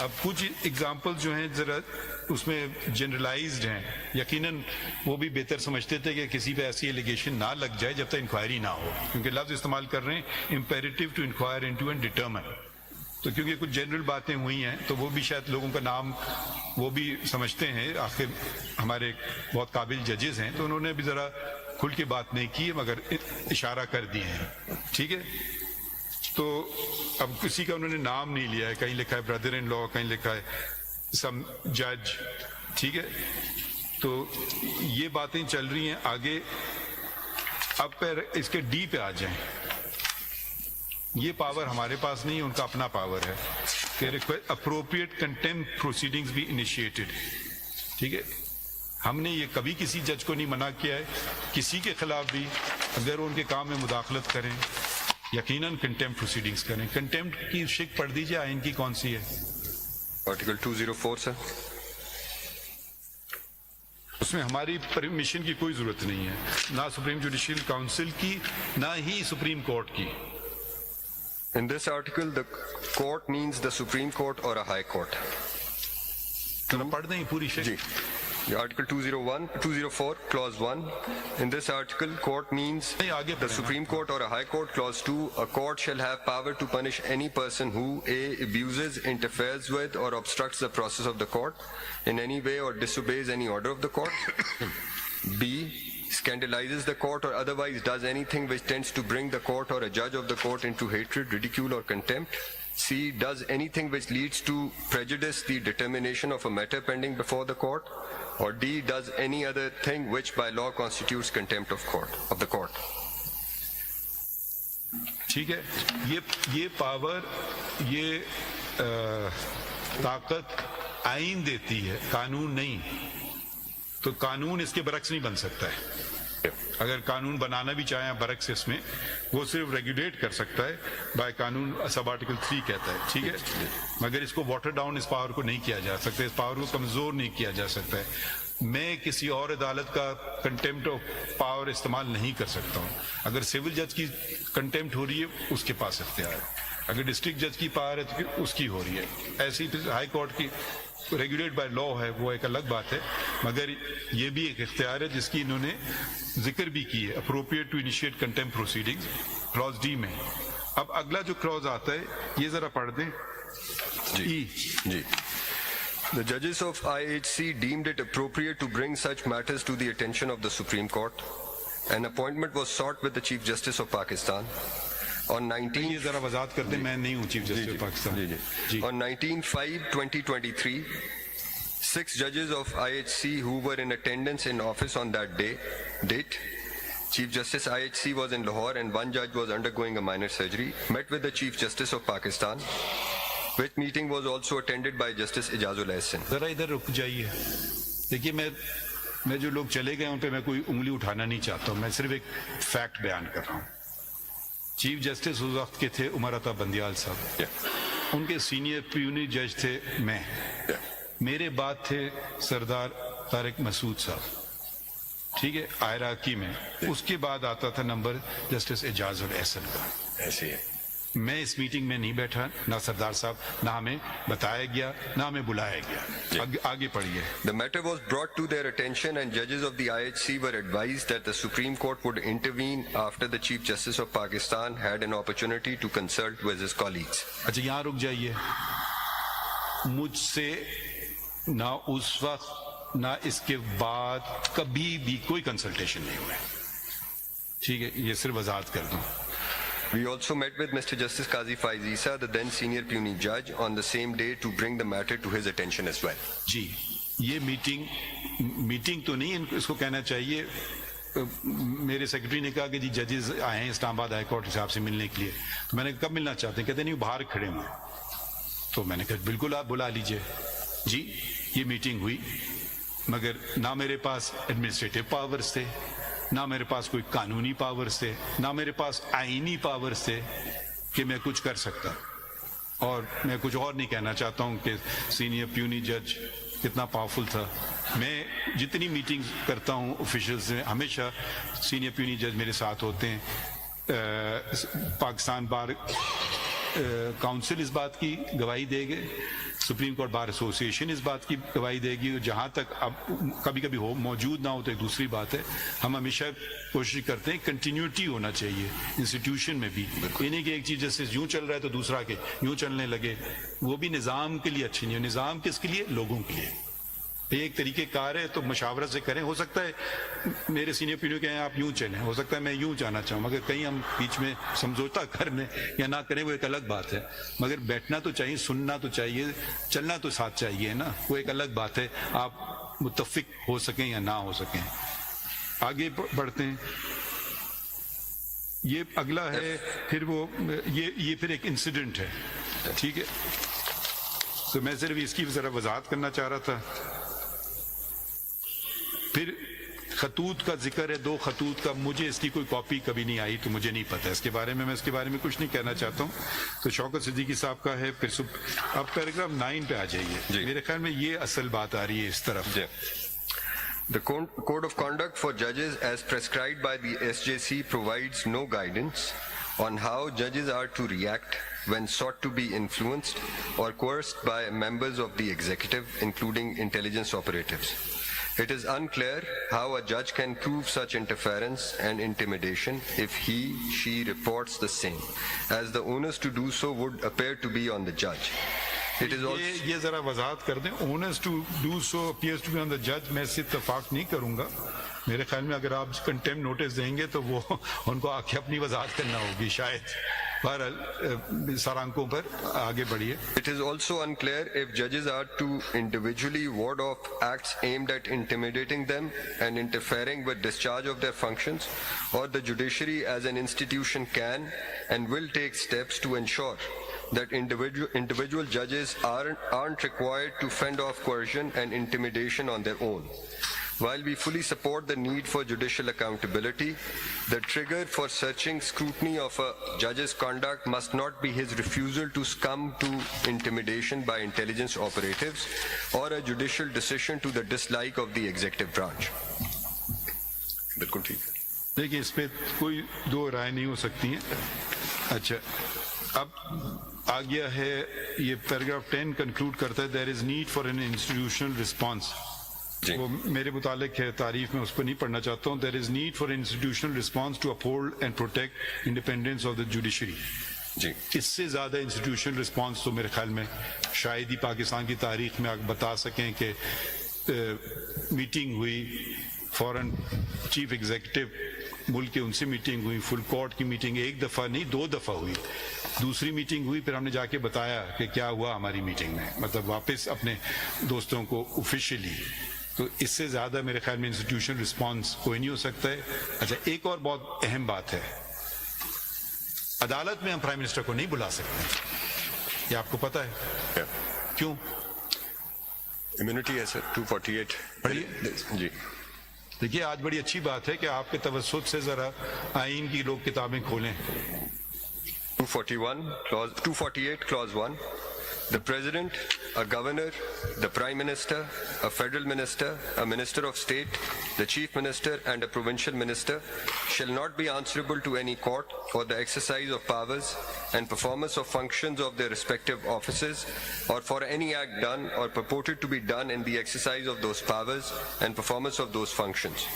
اب کچھ example جو ہیں ذرا اس میں generalised ہیں، یقیناً وہ بھی بہتر سمجھتے تھے کہ کسی پہ ایسی ایلیگیشن نہ لگ جائے جب تک انکوائری نہ ہو، کیونکہ لفظ استعمال کر رہے ہیں imperative to inquire into and determine, تو کیونکہ کچھ جنرل باتیں ہوئی ہیں تو وہ بھی شاید لوگوں کا نام وہ بھی سمجھتے ہیں، آخر ہمارے بہت قابل ججز ہیں تو انہوں نے بھی ذرا کھل کے بات نہیں کی مگر اشارہ کر دیے ہیں، ٹھیک ہے. تو اب کسی کا انہوں نے نام نہیں لیا ہے، کہیں لکھا ہے بردر ان لا، کہیں لکھا ہے سم جج، ٹھیک ہے. تو یہ باتیں چل رہی ہیں آگے. اب پھر اس کے ڈی پہ آ جائیں. یہ پاور ہمارے پاس نہیں ہے، ان کا اپنا پاور ہے کہ اپروپریٹ کنٹیمپٹ پروسیڈنگز بھی انیشیٹڈ، ٹھیک ہے. ہم نے یہ کبھی کسی جج کو نہیں منع کیا ہے، کسی کے خلاف بھی اگر ان کے کام میں مداخلت کریں یقیناً کنٹیمپٹ پروسیڈنگز کریں. کنٹیمپٹ کی شک پڑھ دیجیے آئین کی کون سی ہے؟ آرٹیکل 204 سر. اس میں ہماری پرمیشن کی کوئی ضرورت نہیں ہے، نہ سپریم جوڈیشل کاؤنسل کی نہ ہی سپریم کورٹ کی. In this article, the court means the Supreme Court or a High Court. پڑھ دیں پوری شک. جی. Article 204, Clause 1. In this article, court means the Supreme Court or a High Court. Clause 2, a court shall have power to punish any person who A. abuses, interferes with, or obstructs the process of the court in any way or disobeys any order of the court. B. Scandalizes the court or otherwise does anything which tends to bring the court or a judge of the court into hatred, ridicule, or contempt. C. Does anything which leads to prejudice the determination of a matter pending before the court. Or D. Does any other thing which by law constitutes contempt of the court. ٹھیک ہے. یہ power, یہ طاقت آئین دیتی ہے، قانون نہیں. تو قانون اس کے برعکس نہیں بن سکتا ہے. اگر قانون بنانا بھی چاہیں برعکس اس میں وہ صرف ریگولیٹ کر سکتا ہے بائی قانون، سب آرٹیکل 3 کہتا ہے، ٹھیک ہے. مگر اس کو واٹر ڈاؤن اس پاور کو نہیں کیا جا سکتا، اس پاور کو کمزور نہیں کیا جا سکتا ہے. میں کسی اور عدالت کا کنٹیمپٹ آف پاور استعمال نہیں کر سکتا ہوں. اگر سول جج کی کنٹیمپٹ ہو رہی ہے اس کے پاس اختیار ہے، اگر ڈسٹرکٹ جج کی پاور ہے تو اس کی ہو رہی ہے. ایسی ہائی کورٹ کی ریگولیٹ بائی لا ہے، وہ ایک الگ بات ہے. مگر یہ بھی ایک اختیار ہے جس کی انہوں نے ذکر بھی کی ہے، appropriate to initiate contempt proceedings, clause D میں. اب اگلا جو کلاز آتا ہے یہ ذرا پڑھ دیں. جی. The judges of IHC deemed it appropriate to bring such matters to the attention of the Supreme Court. An appointment was sought with the Chief Justice of Pakistan. On 19 یہ ذرا وضاحت کر دیں، میں نہیں ہوں chief justice Pakistan. On 19/5/2023, 6 judges of IHC who were in attendance in office on that date, Chief Justice IHC was in Lahore and one judge was undergoing a minor surgery, met with the Chief Justice of Pakistan, which meeting was also attended by Justice Ijazul Ahsan. ذرا ادھر رک جائیے. دیکھیے میں جو لوگ چلے گئے ان پہ میں کوئی انگلی اٹھانا نہیں چاہتا ہوں، میں صرف ایک فیکٹ بیان کر رہا ہوں. چیف جسٹس اس وقت کے تھے عمر عطا بندیال صاحب، ان کے سینئر پیونی جج تھے میں، میرے بعد تھے سردار طارق مسعود صاحب، ٹھیک ہے، عراقی میں. اس کے بعد آتا تھا نمبر جسٹس اعجاز الاحسن کا. ایسے ہے. میں اس میٹنگ میں نہیں بیٹھا، نہ سردار صاحب، نہ ہمیں بتایا گیا، نہ ہمیں بلایا گیا. آگے پڑھیے. The matter was brought to their attention and judges of the IHC were advised that the Supreme Court would intervene after the Chief Justice of Pakistan had an opportunity to consult with his colleagues. اچھا یہاں رک جائیے. مجھ سے نہ اس وقت نہ اس کے بعد کبھی بھی کوئی کنسلٹیشن نہیں ہوا ہے، ٹھیک ہے، یہ صرف وضاحت کر دوں. We also met with Mr. Justice Qazi Faiz Isa, the then senior puisne judge, on the same day to bring the matter to his attention as well. جی یہ میٹنگ تو نہیں اس کو کہنا چاہیے. میرے سیکرٹری نے کہا کہ جی ججز آئے ہیں اسلام آباد ہائی کورٹ صاحب سے ملنے کے لیے، تو میں نے کب ملنا چاہتے ہیں؟ کہتے نہیں باہر کھڑے ہوئے. تو میں نے کہا بالکل آپ بلا لیجئے. جی یہ میٹنگ ہوئی، مگر نہ میرے پاس ایڈمنسٹریٹو پاورز تھے، نہ میرے پاس کوئی قانونی پاورز تھے، نہ میرے پاس آئینی پاورز تھے کہ میں کچھ کر سکتا. اور میں کچھ اور نہیں کہنا چاہتا ہوں کہ سینئر پیونی جج کتنا پاورفل تھا. میں جتنی میٹنگ کرتا ہوں آفیشل سے، ہمیشہ سینئر پیونی جج میرے ساتھ ہوتے ہیں. پاکستان بار کاؤنسل اس بات کی گواہی دے گے، سپریم کورٹ بار ایسوسیشن اس بات کی گواہی دے گی. جہاں تک اب کبھی کبھی موجود نہ ہو تو ایک دوسری بات ہے. ہم ہمیشہ کوشش کرتے ہیں کنٹینیوٹی ہونا چاہیے انسٹیٹیوشن میں بھی, یہ نہیں کہ ایک چیز جیسے یوں چل رہا ہے تو دوسرا کہ یوں چلنے لگے. وہ بھی نظام کے لیے اچھی نہیں ہے. نظام کس کے لیے؟ لوگوں کے لیے. ایک طریقہ کار ہے تو مشاورت سے کریں. ہو سکتا ہے میرے سینئر پیڑھیوں کہیں آپ یوں چلیں, ہو سکتا ہے میں یوں جانا چاہوں, مگر کہیں ہم بیچ میں سمجھوتا کرنے یا نہ کریں وہ ایک الگ بات ہے. مگر بیٹھنا تو چاہیے, سننا تو چاہیے, چلنا تو ساتھ چاہیے نا, وہ ایک الگ بات ہے. آپ متفق ہو سکیں یا نہ ہو سکیں. آگے بڑھتے ہیں. یہ اگلا ہے پھر وہ یہ پھر ایک انسیڈنٹ ہے, ٹھیک ہے. تو میں صرف اس کی ذرا وضاحت کرنا چاہ رہا تھا. پھر خطوط کا ذکر ہے, 2 خطوط کا. مجھے اس کی کوئی کاپی کبھی نہیں آئی تو مجھے نہیں پتا اس کے بارے میں. میں اس کے بارے میں کچھ نہیں کہنا چاہتا ہوں. تو شوکت صدیقی صاحب کا ہے. پھر اب پیراگراف 9 پہ آ جائیے. میرے خیال میں یہ اصل بات آ رہی ہے اس طرف. The Code of Conduct for Judges as prescribed by the SJC provides no guidance on how judges are to react when sought to be influenced or coerced by members of the executive, including intelligence operatives. It is unclear how a judge can prove such interference and intimidation if she reports the same, as the onus to do so would appear to be on the judge. It is also یہ ذرا وضاحت کر دیں. Onus to do so appears to be on the جج. میں اس سے اتفاق نہیں کروں گا. میرے خیال میں اگر آپ کنٹیم نوٹس دیں گے تو وہ ان کو آ کے اپنی وضاحت کرنا ہوگی شاید. بہرحال سارانکوں پر آگے بڑھیے. It is also unclear if judges are to individually ward off acts aimed at intimidating them and interfering with discharge of their functions, or the judiciary as an institution can and will take steps to ensure that individual judges aren't required to fend off coercion and intimidation on their own. While we fully support the need for judicial accountability, the trigger for searching scrutiny of a judge's conduct must not be his refusal to succumb to intimidation by intelligence operatives or a judicial decision to the dislike of the executive branch. بالکل ٹھیک ہے. دیکھیں اس پہ کوئی 2 رائے نہیں ہو سکتی ہیں. اچھا, اب آ گیا ہے یہ پیراگراف 10 کنکلوڈ کرتا ہے there is need for an institutional response. وہ میرے متعلق ہے, تعریف میں اس کو نہیں پڑھنا چاہتا ہوں. There is need for institutional response to uphold and protect independence of the judiciary. جی, اس سے زیادہ انسٹیٹیوشنل رسپانس تو میرے خیال میں شاید ہی پاکستان کی تاریخ میں آپ بتا سکیں کہ میٹنگ ہوئی, فورن چیف ایگزیکٹو ملک کے ان سے میٹنگ ہوئی, فل کورٹ کی میٹنگ 1 دفعہ نہیں 2 دفعہ ہوئی. دوسری میٹنگ ہوئی, پھر ہم نے جا کے بتایا کہ کیا ہوا ہماری میٹنگ میں, مطلب واپس اپنے دوستوں کو آفیشیلی. تو اس سے زیادہ میرے خیال میں انسٹیٹیوشنل رسپانس کوئی نہیں ہو سکتا ہے. اچھا, ایک اور بہت اہم بات ہے, عدالت میں ہم پرائم منسٹر کو نہیں بلا سکتے. یہ آپ کو پتا ہے کیوں؟ امیونٹی ہے سر 248. پڑھیے. جی دیکھیے, آج بڑی اچھی بات ہے کہ آپ کے توسط سے ذرا آئین کی لوگ کتابیں کھولیں. 248 clause 1. The President, a Governor, the Prime Minister, a Federal Minister, a Minister of State, the Chief Minister and a Provincial Minister shall not be answerable to any court for the exercise of powers and performance of functions of their respective offices or for any act done or purported to be done in the exercise of those powers and performance of those functions.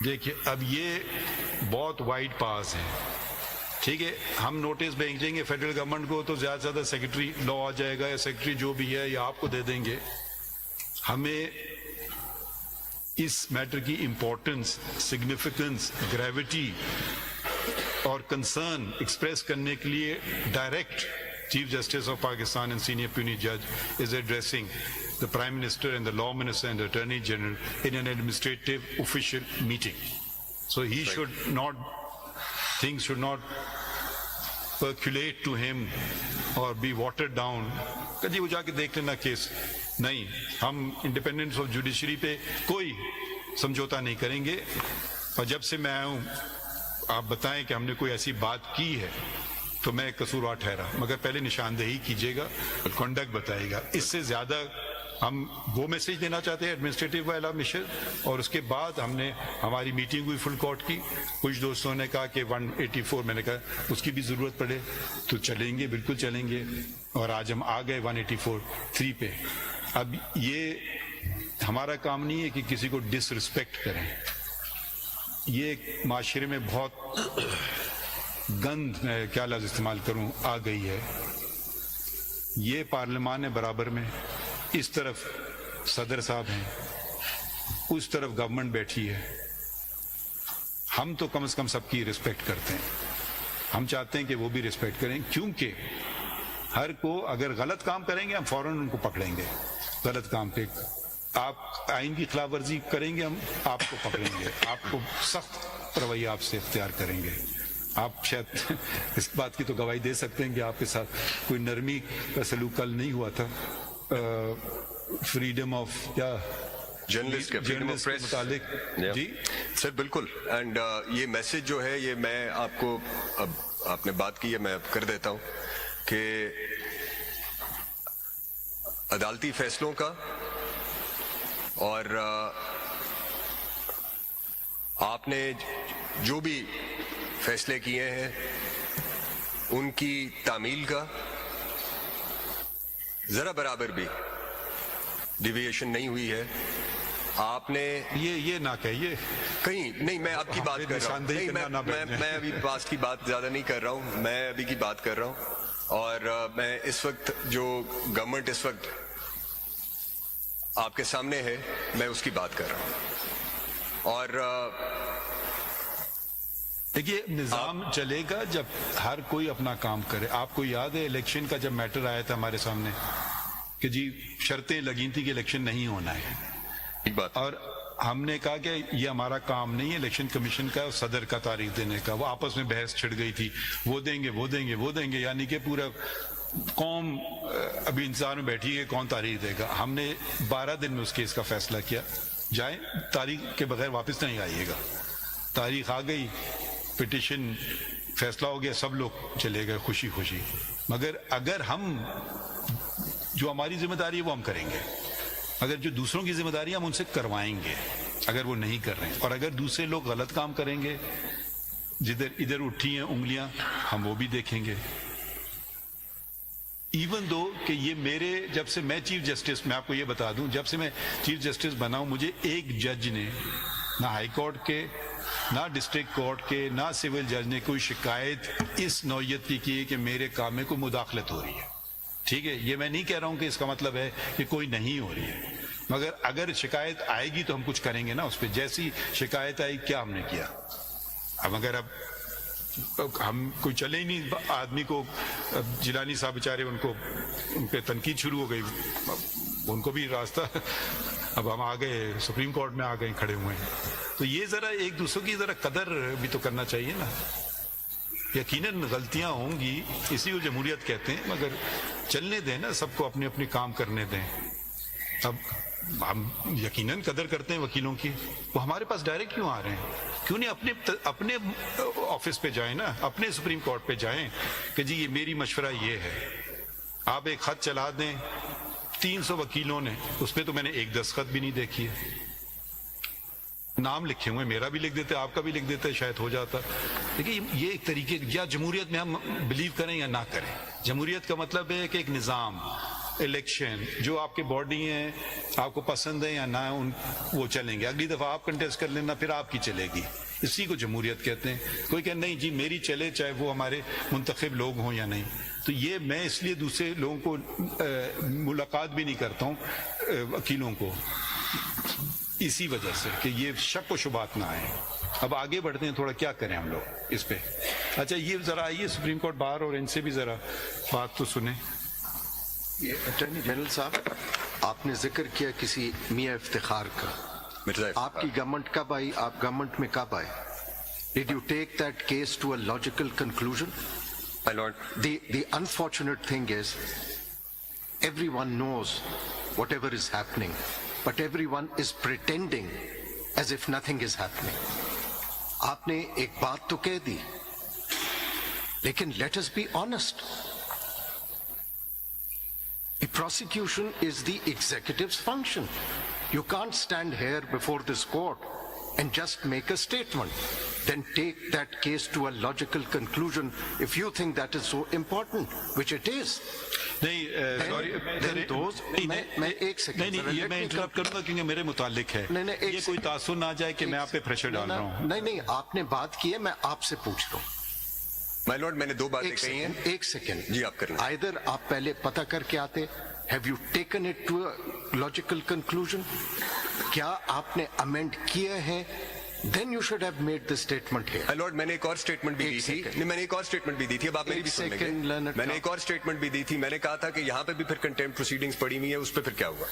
دیکھیے, اب یہ بہت wide پاس ہے. ٹھیک ہے, ہم notice بھیجیں گے فیڈرل گورنمنٹ کو تو زیادہ سے زیادہ سیکرٹری لا آ جائے گا یا سیکرٹری جو بھی ہے یا آپ کو دے دیں گے. ہمیں اس میٹر کی امپورٹنس, سگنیفیکنس, گریوٹی اور کنسرن ایکسپریس کرنے کے لیے direct chief justice of Pakistan and senior puisne جج is addressing the Prime Minister and the Law Minister and the Attorney General in an administrative official meeting. So he should not, things should not percolate to him or be watered down. کبھی وہ جا کے دیکھ لینا case. نہیں, ہم independence of judiciary پہ کوئی سمجھوتا نہیں کریں گے. اور جب سے میں آیا ہوں آپ بتائیں کہ ہم نے کوئی ایسی بات کی ہے تو میں قصوروار ٹھہرا, مگر پہلے نشاندہی کیجیے گا, کنڈکٹ بتائے گا. اس سے زیادہ ہم وہ میسج دینا چاہتے ہیں ایڈمنسٹریٹو والا مشن. اور اس کے بعد ہم نے ہماری میٹنگ ہوئی فل کورٹ کی. کچھ دوستوں نے کہا کہ 184 میں نے کہا اس کی بھی ضرورت پڑے تو چلیں گے, بالکل چلیں گے. اور آج ہم آ گئے 184(3) پہ. اب یہ ہمارا کام نہیں ہے کہ کسی کو ڈس رسپیکٹ کریں. یہ ایک معاشرے میں بہت گند, میں کیا لفظ استعمال کروں, آ گئی ہے. یہ پارلیمان ہے برابر میں, اس طرف صدر صاحب ہیں, اس طرف گورنمنٹ بیٹھی ہے. ہم تو کم از کم سب کی رسپیکٹ کرتے ہیں. ہم چاہتے ہیں کہ وہ بھی رسپیکٹ کریں, کیونکہ ہر کو اگر غلط کام کریں گے ہم فوراً ان کو پکڑیں گے. غلط کام پہ آپ آئین کی خلاف ورزی کریں گے, ہم آپ کو پکڑیں گے, آپ کو سخت رویہ آپ سے اختیار کریں گے. آپ شاید اس بات کی تو گواہی دے سکتے ہیں کہ آپ کے ساتھ کوئی نرمی کا سلوک کل نہیں ہوا تھا. فریڈم آف کیا جرنلسٹ کے فریڈم آف پریس متعلق. جی سر بالکل. اینڈ یہ میسج جو ہے یہ میں آپ کو, اب آپ نے بات کی ہے میں اب کر دیتا ہوں کہ عدالتی فیصلوں کا اور آپ نے جو بھی فیصلے کیے ہیں ان کی تعمیل کا ذرا برابر بھی ڈیویشن نہیں ہوئی ہے. آپ نے یہ نہ کہیے کہیں نہیں, میں آپ کی بات کر رہا ہوں. نشاندہی کرنا نہ میں ابھی پاس کی بات زیادہ نہیں کر رہا ہوں, میں ابھی کی بات کر رہا ہوں. اور میں اس وقت جو گورنمنٹ اس وقت آپ کے سامنے ہے میں اس کی بات کر رہا ہوں. اور دیکھیے نظام چلے گا جب ہر کوئی اپنا کام کرے. آپ کو یاد ہے الیکشن کا جب میٹر آیا تھا ہمارے سامنے کہ جی شرطیں لگی تھی کہ الیکشن نہیں ہونا ہے, اور ہم نے کہا کہ یہ ہمارا کام نہیں ہے, الیکشن کمیشن کا اور صدر کا تاریخ دینے کا. وہ آپس میں بحث چھڑ گئی تھی, وہ دیں گے وہ دیں گے وہ دیں گے, یعنی کہ پورا قوم ابھی انتظار میں بیٹھی ہے کون تاریخ دے گا. ہم نے 12 دن میں اس کیس کا فیصلہ کیا. جائیں, تاریخ کے بغیر واپس نہیں آئیے گا. تاریخ آ گئی, پٹیشن فیصلہ ہو گیا, سب لوگ چلے گئے خوشی خوشی. مگر اگر ہم جو ہماری ذمہ داری ہے وہ ہم کریں گے, اگر جو دوسروں کی ذمہ داری ہے ہم ان سے کروائیں گے اگر وہ نہیں کر رہے ہیں. اور اگر دوسرے لوگ غلط کام کریں گے, جدھر ادھر اٹھی ہیں انگلیاں, ہم وہ بھی دیکھیں گے. ایون دو کہ یہ میرے جب سے میں چیف جسٹس, میں آپ کو یہ بتا دوں, جب سے میں چیف جسٹس بنا ہوں مجھے ایک جج نے, نہ ہائی کورٹ کے, نہ ڈسٹرکٹ کورٹ کے, نہ سول جج نے کوئی شکایت اس نوعیت کی ہے کہ میرے کام میں کوئی مداخلت ہو رہی ہے. ٹھیک ہے, یہ میں نہیں کہہ رہا ہوں کہ اس کا مطلب ہے کہ کوئی نہیں ہو رہی ہے, مگر اگر شکایت آئے گی تو ہم کچھ کریں گے نا اس پہ. جیسی شکایت آئی کیا ہم نے کیا. اب اگر ہم کوئی چلے ہی نہیں, آدمی کو جیلانی صاحب بیچارے ان پہ تنقید شروع ہو گئی, ان کو بھی راستہ, اب ہم آ گئے سپریم کورٹ میں آ گئے کھڑے ہوئے ہیں. تو یہ ذرا ایک دوسروں کی ذرا قدر بھی تو کرنا چاہیے نا. یقیناً غلطیاں ہوں گی, اسی کو جمہوریت کہتے ہیں, مگر چلنے دیں نا, سب کو اپنے اپنے کام کرنے دیں. اب ہم یقیناً قدر کرتے ہیں وکیلوں کی, وہ ہمارے پاس ڈائریکٹ کیوں آ رہے ہیں؟ کیوں نہیں اپنے آفس پہ جائیں نا, اپنے سپریم کورٹ پہ جائیں کہ جی یہ میری مشورہ یہ ہے. آپ ایک خط چلا دیں, 300 وکیلوں نے, اس پہ تو میں نے ایک دستخط بھی نہیں دیکھی ہے. نام لکھے ہوئے, میرا بھی لکھ دیتے, آپ کا بھی لکھ دیتے, شاید ہو جاتا. دیکھیے یہ ایک طریقے, یا جمہوریت میں ہم بلیو کریں یا نہ کریں, جمہوریت کا مطلب ہے کہ ایک نظام, الیکشن, جو آپ کے باڈی ہیں آپ کو پسند ہے یا نہ, وہ چلیں گے. اگلی دفعہ آپ کنٹیسٹ کر لینا, پھر آپ کی چلے گی. اسی کو جمہوریت کہتے ہیں. کوئی کہ نہیں جی میری چلے, چاہے وہ ہمارے منتخب لوگ ہوں یا نہیں. تو یہ میں اس لیے دوسرے لوگوں کو ملاقات بھی نہیں کرتا ہوں وکیلوں کو, اسی وجہ سے کہ یہ شک و شبہات نہ آئے. اب آگے بڑھتے ہیں, تھوڑا کیا کریں ہم لوگ اس پہ. اچھا یہ ذرا آئیے سپریم کورٹ باہر, اور ان سے بھی ذرا بات تو سنیں. اٹارنی جنرل صاحب, آپ نے ذکر کیا کسی میاں افتخار کا. آپ کی گورنمنٹ کب آئی, آپ گورنمنٹ میں کب آئے؟ Did you take that case to a logical conclusion? My lord. The unfortunate thing is, everyone knows whatever is happening, but everyone is pretending as if nothing is happening. آپ نے ایک بات تو کہہ دی, لیکن let us be honest. The prosecution is the executive's function. You can't stand here before this court and just make a statement. Then take that case to a logical conclusion if you think that is so important, which it is. نہیں sorry میں ایک second نہیں یہ میں interrupt کروں گا کیونکہ میرے متعلق ہے. یہ کوئی تاثر نہ جائے کہ میں آپ پہ پریشر ڈال رہا ہوں. نہیں آپ نے بات کی ہے, میں آپ سے پوچھ رہا ہوں. مائی لارڈ میں نے دو باتیں کہی ہیں. ایک سیکنڈ جی آپ کریں. آئدر آپ پہلے پتہ کر کے آتے, have you taken it to a logical conclusion, کیا آپ نے امینڈ کیے ہیں, then you should have made the statement here. Lord میں نے ایک اور اسٹیٹمنٹ بھی دی تھی. نہیں میں نے ایک اور اسٹیٹمنٹ بھی دی تھی, اب آپ میری بھی سن لیں گے. میں نے ایک اور اسٹیٹمنٹ بھی دی تھی. میں نے کہا تھا کہ یہاں پہ بھی پھر کنٹمپٹ پروسیڈنگز پڑی ہوئی ہیں, اس پہ پھر کیا ہوا.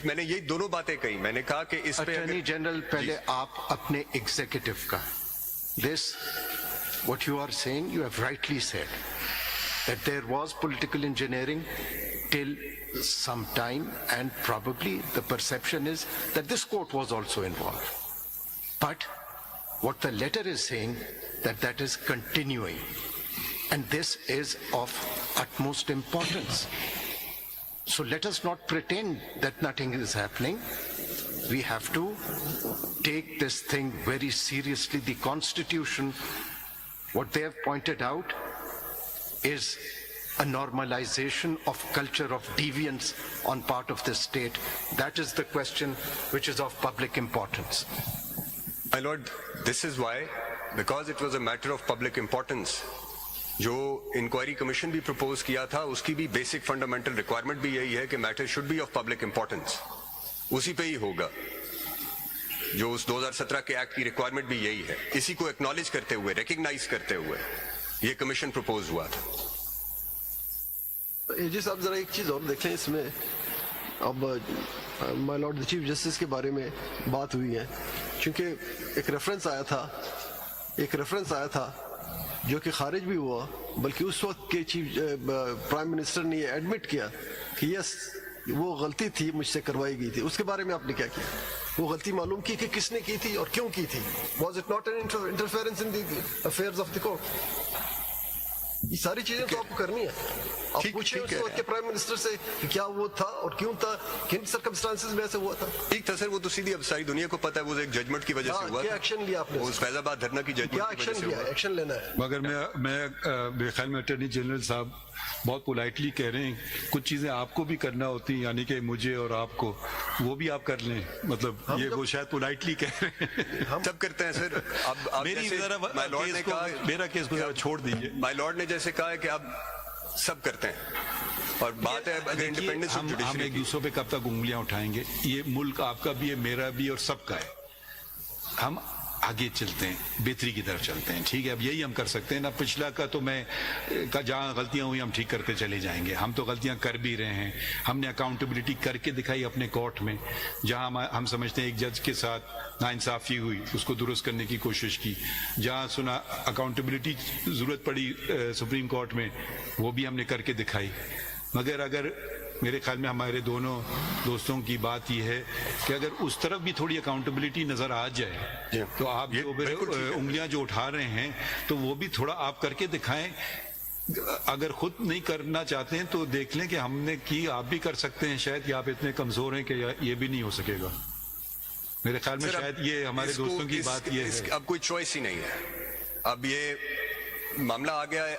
میں نے یہ دونوں باتیں کہی. میں نے کہا کہ اس پہ اٹارنی جنرل پہلے آپ اپنے ایگزیکٹو کا this what you are saying, you have rightly said that there was political engineering till some time, and probably the perception is that this court was also involved. But what the letter is saying that is continuing, and this is of utmost importance. So let us not pretend that nothing is happening. We have to take this thing very seriously. The Constitution, what they have pointed out, is a normalization of culture of deviance on part of the state. That is the question which is of public importance. My Lord, this is why, because it was a matter of public importance, جو inquiry commission بھی propose کیا تھا اس کی بھی basic fundamental requirement بھی یہی ہے کہ matter should be of public importance. اسی پہ ہی ہوگا. جو اس 2017 کے ایکٹ کی ریکوائرمنٹ بھی یہی ہے. اسی کو ایکنالج کرتے ہوئے, ریکگنائز کرتے ہوئے یہ کمیشن پروپوز ہوا تھا. جی صاحب ذرا ایک چیز اور دیکھ لیں اس میں. اب مائی لارڈ چیف جسٹس کے بارے میں بات ہوئی ہے, چونکہ ایک ریفرنس آیا تھا جو کہ خارج بھی ہوا, بلکہ اس وقت کے چیف پرائم منسٹر نے یہ ایڈمٹ کیا کہ یس وہ غلطی تھی مجھ سے کروائی گئی تھی. اس کے بارے میں آپ نے کیا کیا؟ وہ غلطی معلوم کی کہ کس نے کی تھی اور کیوں کی تھی. Was it not an interference in the affairs of the court? یہ ساری چیزیں تو آپ کو کرنی ہے. آپ پوچھیں اس وقت کے پرائم منسٹر سے کہ کیا وہ تھا اور کیوں تھا, کن سرکمسٹانسز میں ایسے ہوا تھا. ٹھیک تھا سر, وہ تو سیدھی اب ساری دنیا کو پتا ہے وہ ایک ججمنٹ کی وجہ سے ہوا. کیا ایکشن لیا آپ نے؟ وہ فیض آباد دھرنا کی ججمنٹ کیا کی وجہ ایکشن سے لیا؟ ہوا. ایکشن لینا ہے. مگر میں میرے خیال میں اٹارنی جنرل صاحب بہت پولائٹلی کہہ رہے ہیں, کچھ چیزیں آپ کو بھی کرنا ہوتی ہیں, یعنی کہ مجھے اور آپ کو, وہ بھی آپ کر لیں. مطلب یہ وہ شاید پولائٹلی کہہ رہے ہیں. ہم سب کرتے ہیں سر. اب میرا کیس کو چھوڑ دیجیے. مائی لارڈ نے جیسے کہا ہے کہ اب سب کرتے ہیں, اور بات ہے اگر انڈیپینڈنس ہم ایک دوسروں پہ کب تک انگلیاں اٹھائیں گے. یہ ملک آپ کا بھی ہے, میرا بھی, اور سب کا ہے. ہم آگے چلتے ہیں, بہتری کی طرف چلتے ہیں. ٹھیک ہے, اب یہی ہم کر سکتے ہیں نا. پچھلا کا تو میں جہاں غلطیاں ہوئی ہم ٹھیک کرتے چلے جائیں گے. ہم تو غلطیاں کر بھی رہے ہیں. ہم نے اکاؤنٹیبلٹی کر کے دکھائی اپنے کورٹ میں. جہاں ہم سمجھتے ہیں ایک جج کے ساتھ ناانصافی ہوئی, اس کو درست کرنے کی کوشش کی. جہاں سنا اکاؤنٹیبلٹی ضرورت پڑی سپریم کورٹ میں, وہ بھی ہم نے کر کے دکھائی. مگر اگر میرے خیال میں ہمارے دونوں دوستوں کی بات یہ ہے کہ اگر اس طرف بھی تھوڑی اکاؤنٹیبلٹی نظر آ جائے تو آپ جو انگلیاں جو اٹھا رہے ہیں تو وہ بھی تھوڑا آپ کر کے دکھائیں. اگر خود نہیں کرنا چاہتے ہیں تو دیکھ لیں کہ ہم نے کی, آپ بھی کر سکتے ہیں شاید, کہ آپ اتنے کمزور ہیں کہ یہ بھی نہیں ہو سکے گا. میرے خیال میں شاید یہ ہمارے دوستوں کی بات یہ ہے. اب کوئی چوائس ہی نہیں ہے. اب یہ معاملہ آ گیا ہے,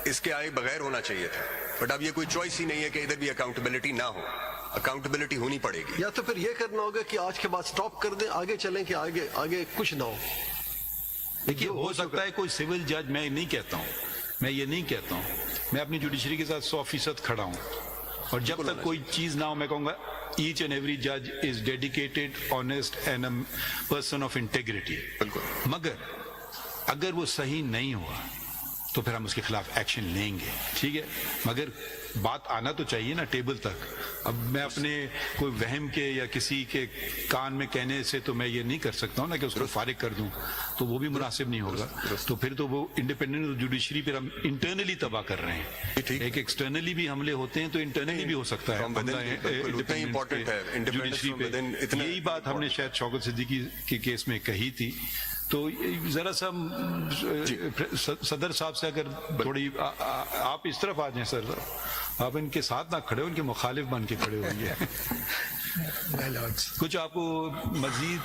اس کے آئے بغیر ہونا چاہیے تھا, بٹ اب یہ کوئی چوائس ہی نہیں ہے کہ ادھر بھی اکاؤنٹیبلٹی نہ ہو. اکاؤنٹیبلٹی ہونی پڑے گی. یا تو پھر یہ کرنا ہوگا کہ آج کے بعد سٹاپ کر دیں, آگے چلیں کہ آگے کچھ نہ ہو. دیکھیے ہو سکتا ہے کوئی سول جج, میں نہیں کہتا ہوں, میں یہ نہیں کہتا ہوں, میں اپنی جوڈیشری کے ساتھ 100% کھڑا ہوں, اور جب تک کوئی چیز نہ ہو میں کہوں گا ایچ اینڈ ایوری جج is dedicated, honest and a person of integrity. مگر اگر وہ صحیح نہیں ہوا تو پھر ہم اس کے خلاف ایکشن لیں گے. ٹھیک ہے, مگر بات آنا تو چاہیے نا ٹیبل تک. اب میں اپنے کوئی وہم کے یا کسی کے کان میں کہنے سے تو میں یہ نہیں کر سکتا ہوں نا کہ اس کو فارغ کر دوں, تو وہ بھی مناسب نہیں ہوگا. تو پھر تو وہ انڈیپینڈنٹ جوڈیشری پھر ہم انٹرنلی تباہ کر رہے ہیں. ایک ایکسٹرنلی بھی حملے ہوتے ہیں تو انٹرنلی بھی ہو سکتا ہے جوڈیشری پہ. یہی بات ہم نے شاید شوکت صدیقی کے کیس میں کہی تھی. تو ذرا سا صدر صاحب سے اگر تھوڑی آپ اس طرف آ جائیں سر, آپ ان کے ساتھ نہ کھڑے ہو، ان کے مخالف بن کے کھڑے ہوئے ہیں. کچھ آپ کو مزید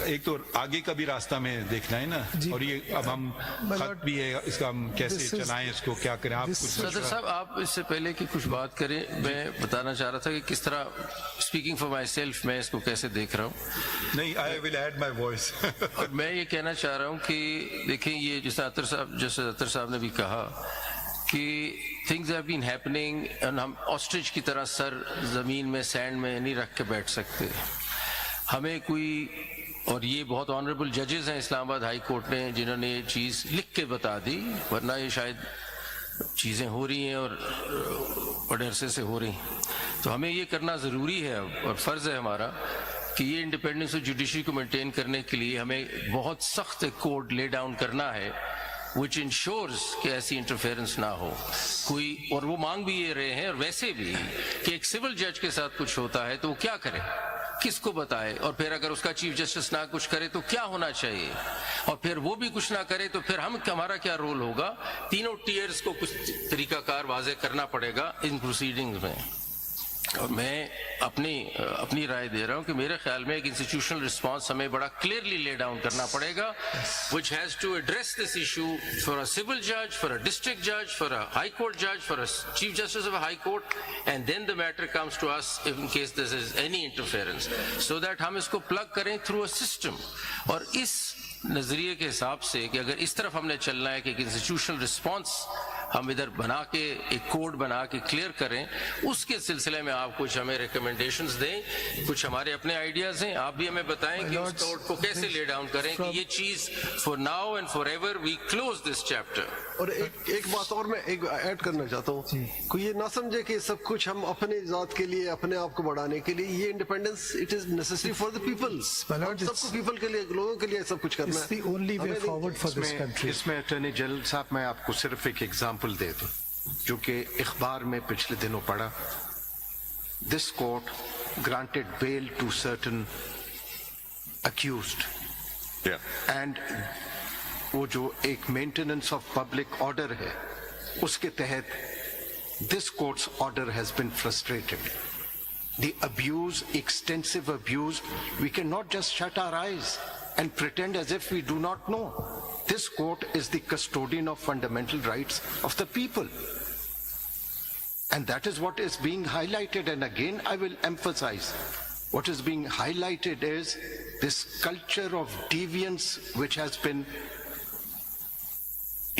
ایک تو آگے کا بھی راستہ میں دیکھنا ہے نا، اور یہ اب ہم خط بھی ہے اس کا، ہم کیسے چلائیں اس کو، کیا کریں. آپ صدر صاحب آپ اس سے پہلے کہ کچھ بات کریں، میں بتانا چاہ رہا تھا کہ کس طرح اسپیکنگ فار مائی سیلف میں اس کو کیسے دیکھ رہا ہوں. نہیں، آئی ول ایڈ مائی وائس. اور میں یہ کہنا چاہ رہا ہوں کہ دیکھیں یہ جیسے عطر صاحب نے بھی کہا کہ تھنگز ہیو بین ہیپننگ، ہم آسٹرچ کی طرح سر زمین میں سینڈ میں نہیں رکھ کے بیٹھ سکتے. ہمیں کوئی، اور یہ بہت آنریبل ججز ہیں اسلام آباد ہائی کورٹ نے جنہوں نے یہ چیز لکھ کے بتا دی، ورنہ یہ شاید چیزیں ہو رہی ہیں اور بڑے عرصے سے ہو رہی ہیں. تو ہمیں یہ کرنا ضروری ہے اور فرض ہے ہمارا کہ یہ انڈیپینڈنس آف جوڈیشری کو مینٹین کرنے کے لیے ہمیں بہت سخت کوڈ لے ڈاؤن کرنا ہے which ensures کہ ایسی انٹرفیئرنس نہ ہو کوئی. اور وہ مانگ بھی یہ رہے ہیں، اور ویسے بھی کہ ایک سول جج کے ساتھ کچھ ہوتا ہے تو وہ کیا کرے، کس کو بتائے، اور پھر اگر اس کا چیف جسٹس نہ کچھ کرے تو کیا ہونا چاہیے، اور پھر وہ بھی کچھ نہ کرے تو پھر ہمارا کیا رول ہوگا. تینوں ٹیئرز کو کچھ طریقہ کار واضح کرنا پڑے گا ان پروسیڈنگز میں. اور میں اپنی رائے دے رہا ہوں کہ میرے خیال میں ایک انسٹیٹیوشنل رسپانس ہمیں بڑا کلیئرلی لے ڈاؤن کرنا پڑے گا which has to address this issue for a civil judge, for a district judge, for a high court judge, for a chief justice of a high court, and then the matter comes to us in case there is any interference, so that ہم اس کو plug کریں through a system. اور اس نظریے کے حساب سے کہ اگر اس طرف ہم نے چلنا ہے کہ ایک انسٹیٹیوشنل رسپانس ہم ادھر بنا کے ایک کوڈ بنا کے کلیئر کریں، اس کے سلسلے میں آپ کچھ ہمیں ریکمنڈیشنز دیں، کچھ ہمارے اپنے آئیڈیاز ہیں، آپ بھی ہمیں بتائیں کہ اس کوڈ کو کیسے لے ڈاؤن کریں کہ یہ چیز for now and forever we close this chapter. اور ایک بات اور میں ایڈ کرنا چاہتا ہوں، کوئی یہ نہ سمجھے کہ سب کچھ ہم اپنے ذات کے لیے، اپنے آپ کو بڑھانے کے لیے، یہ independence it is necessary for the people. سب کو پیپل کے لیے، لوگوں کے لیے سب کچھ کرنا ہے. اس میں اٹارنی جنرل صاحب میں آپ کو صرف ایک ایگزامپل دے دوں جو کہ اخبار میں پچھلے دنوں پڑھا. This court granted bail to certain accused, and وہ جو ایک مینٹیننس آف پبلک آرڈر ہے اس کے تحت this court's order has been frustrated. The abuse, extensive abuse, we cannot just shut our eyes and pretend as if we do not know. This court is the custodian of fundamental rights of the people. And that is what is being highlighted. And again, I will emphasize, what is being highlighted is this culture of deviance which has been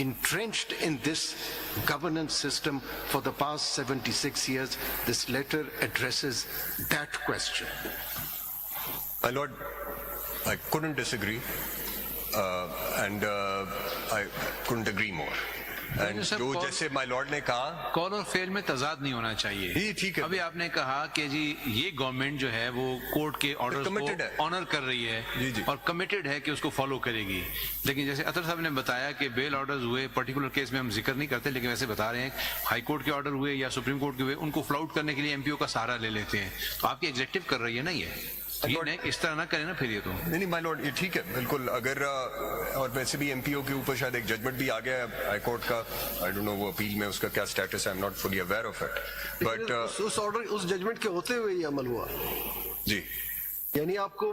entrenched in this governance system for the past 76 years. This letter addresses that question. My Lord, I couldn't disagree, and I couldn't agree more. And جو جیسے مائی lord نے کہا، کال اور فیل میں تضاد نہیں ہونا چاہیے. جی ٹھیک ہے. ابھی آپ نے کہا کہ جی یہ گورنمنٹ جو ہے وہ کورٹ کے آرڈرز کو آنر کر رہی ہے اور کمیٹڈ ہے کہ اس کو فالو کرے گی. لیکن جیسے عطر صاحب نے بتایا کہ بیل آرڈرز ہوئے، پرٹیکولر کیس میں ہم ذکر نہیں کرتے لیکن ویسے بتا رہے ہیں ہائی کورٹ کے آرڈر ہوئے یا سپریم کورٹ کے ہوئے، ان کو فلاؤٹ کرنے کے لیے ایم پی او کا سہارا لے لیتے ہیں. تو آپ کی ایگزیکٹو کر رہی ہے نا یہ اس طرح نہ کریں نا پھر. یہ تو نہیں مائی لارڈ، یہ ٹھیک ہے بالکل. اگر اور ویسے بھی ایم پی او کے اوپر شاید ایک ججمنٹ بھی آ گیا ہے ہائی کورٹ کا، آئی ڈونٹ نو وہ اپیل میں اس کا کیا اسٹیٹس ہے، I am not fully aware of it. But اس آرڈر، اس ججمنٹ کے ہوتے ہوئے یہ عمل ہوا. جی یعنی آپ کو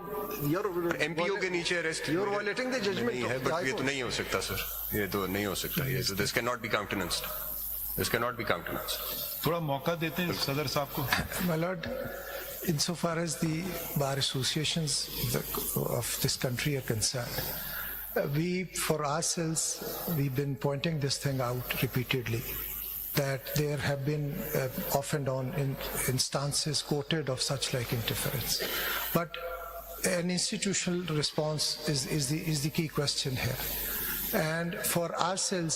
ایم پی او کے نیچے arrest you are violating the judgment ہے. بٹ یہ تو نہیں ہو سکتا سر، یہ تو نہیں ہو سکتا. یہ تو this can not be countenanced, this can not be countenanced. تھوڑا موقع دیتے ہیں صدر صاحب کو. My Lord, insofar as the bar associations of this country are concerned, we, for ourselves, we've been pointing this thing out repeatedly, that there have been off and on instances quoted of such like interference. But an institutional response is the key question here. And for ourselves,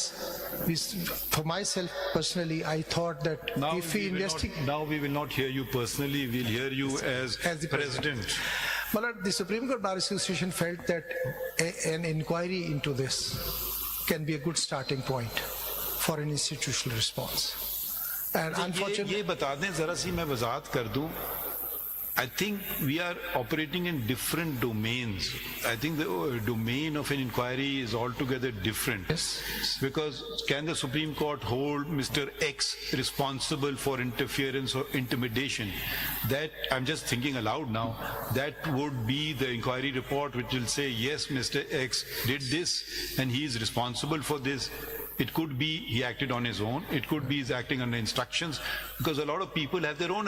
for myself personally, I thought that if we investigate... Now we will not hear you personally, we'll hear you as the President. But the Supreme Court Bar Association felt that an inquiry into this can be a good starting point for an institutional response. And unfortunately... یہ بتا دیں ذرا سی میں وضاحت کر دوں. I think we are operating in different domains. I think the domain of an inquiry is altogether different. Yes. Because can the Supreme Court hold Mr. X responsible for interference or intimidation? That, I'm just thinking aloud now, that would be the inquiry report which will say, yes, Mr. X did this and he is responsible for this. It could be he acted on his own. It could be he's acting under instructions, because a lot of people have their own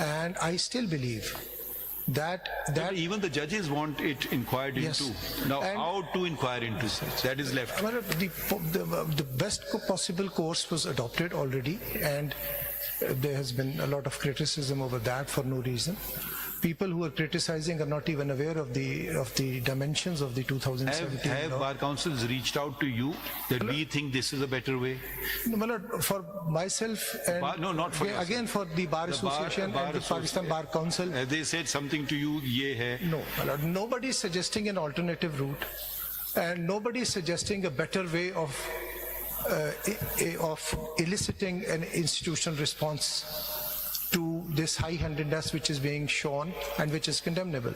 And I still believe that even the judges want it inquired Yes. into. Now, And- how to inquire into that is left. Well, the best possible course was adopted already, and there has been a lot of criticism over that for no reason. People who are criticizing are not even aware of the dimensions of the 2017 Have law. bar councils reached out to you that we think this is a better way? No, my lord, for myself and No, not for yourself. again for the Bar Association and the Pakistan Bar Council. Have they said something to you? Ye hai. No, my lord, nobody is suggesting an alternative route, and nobody is suggesting a better way of eliciting an institutional response to this high-handedness which is being shown and which is condemnable.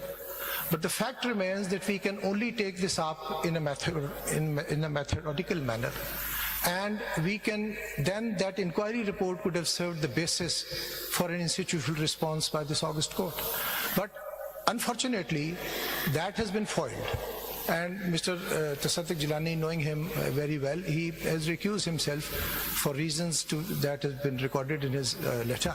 But the fact remains that we can only take this up in a methodical manner. And we can, then that inquiry report could have served the basis for an institutional response by this August court. But unfortunately, that has been foiled. And Mr. Tasadduq Jilani, knowing him very well, he has recused himself for reasons that has been recorded in his letter.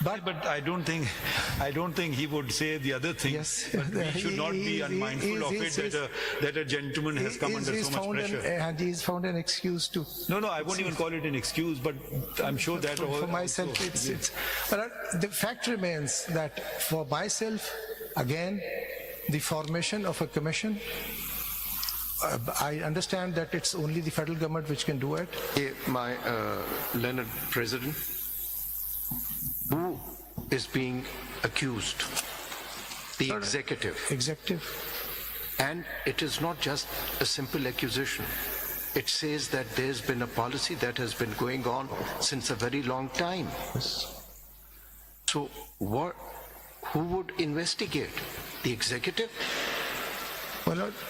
But I don't think he would say the other thing. Yes. But we should not be unmindful of it that a gentleman has come under so much pressure. And he's found an excuse to. No, I won't even call it an excuse, but I'm sure that For myself, it's. But the fact remains that for myself, again, the formation of a commission, I understand that it's only the federal government which can do it. My learned president, who is being accused? The executive. Executive. And it is not just a simple accusation. It says that there's been a policy that has been going on since a very long time. So who would investigate? The executive? Well,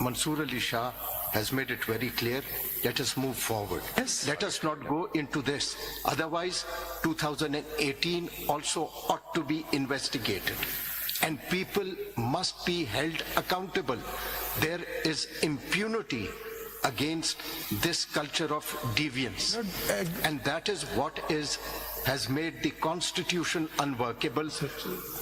Mansoor Ali Shah has made it very clear, let us move forward. Yes. Let us not go into this. Otherwise, 2018 also ought to be investigated. And people must be held accountable. There is impunity against this culture of deviance. And that is what has made the constitution unworkable.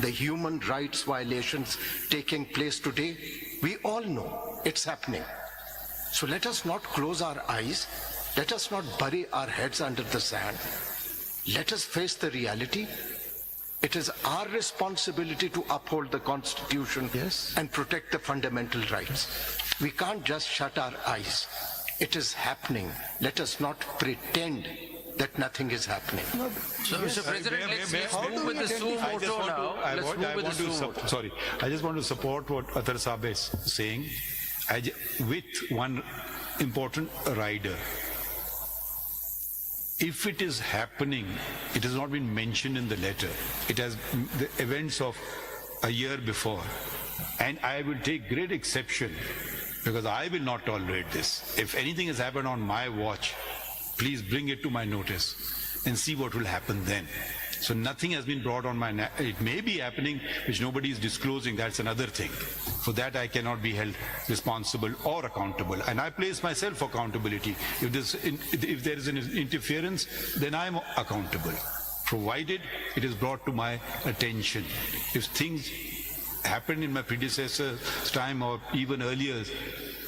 the human rights violations taking place today? We all know it's happening. So let us not close our eyes. Let us not bury our heads under the sand. Let us face the reality. It is our responsibility to uphold the Constitution and protect the fundamental rights. We can't just shut our eyes. It is happening. Let us not pretend that nothing is happening. So, Mr. President, let's move with the suo moto now. Let's move with the suo moto. Sorry, I just want to support what Athar Saab is saying with one important rider. If it is happening, it has not been mentioned in the letter. It has the events of a year before. And I will take great exception because I will not tolerate this. If anything has happened on my watch, please bring it to my notice and see what will happen then. So nothing has been brought on my, it may be happening which nobody is disclosing, that's another thing. For that I cannot be held responsible or accountable. And I place myself accountability. If there is an interference, then I am accountable, provided it is brought to my attention. If things happened in my predecessor's time or even earlier,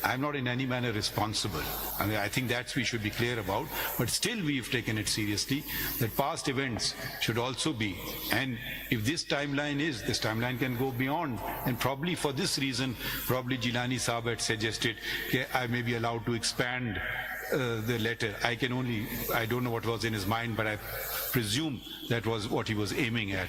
I'm not in any manner responsible. I mean, I think that's we should be clear about. But still we've taken it seriously that past events should also be. And if this timeline can go beyond. And probably for this reason, probably Jilani Saab had suggested that I may be allowed to expand the letter. I don't know what was in his mind, but I presume that was what he was aiming at.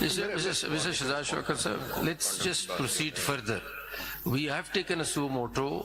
Mr. Shahzad Shaukat sir, let's just proceed further. We have taken a suo moto.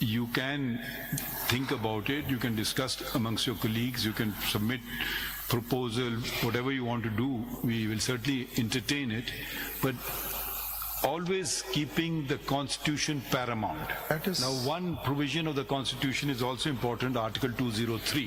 you can think about it, you can discuss amongst your colleagues, you can submit proposal, whatever you want to do, we will certainly entertain it, but always keeping the constitution paramount. Now one provision of the constitution is also important, article 203.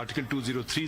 article 203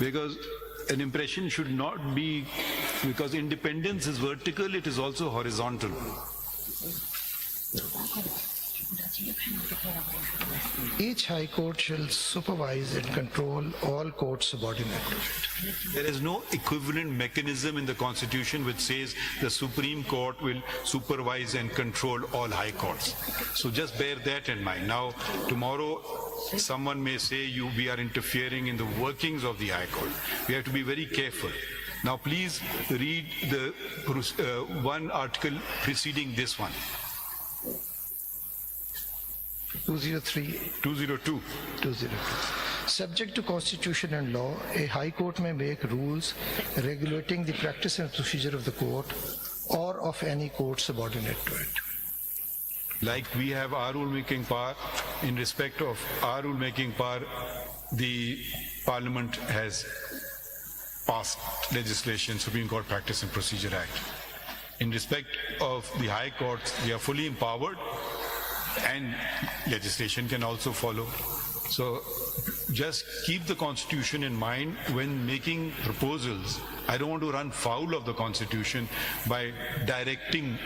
because an impression should not be, because independence is vertical, it is also horizontal. Each high court shall supervise and control all courts subordinate to it. There is no equivalent mechanism in the Constitution which says the Supreme Court will supervise and control all high courts. So just bear that in mind. Now, tomorrow, someone may say we are interfering in the workings of the High Court. We have to be very careful. Now, please read the one article preceding this one. 202. Subject to constitution and law, a high court may make rules regulating the practice and procedure of the court or of any court subordinate to it. Like we have our rule-making power, in respect of our rule-making power, the Parliament has passed legislation, Supreme Court Practice and Procedure Act. In respect of the High Courts, they are fully empowered, and legislation can also follow. So just keep the Constitution in mind when making proposals. I don't want to run foul of the Constitution by directing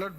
Lord,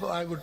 would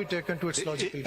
be taken to its logical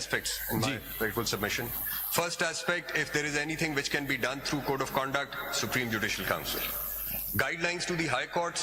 aspects in my grateful submission. First aspect, if there is anything which can be done through code of conduct, Supreme Judicial Council. Guidelines to the high courts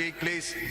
take place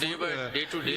day by day to day.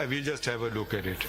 I will just have a look at it.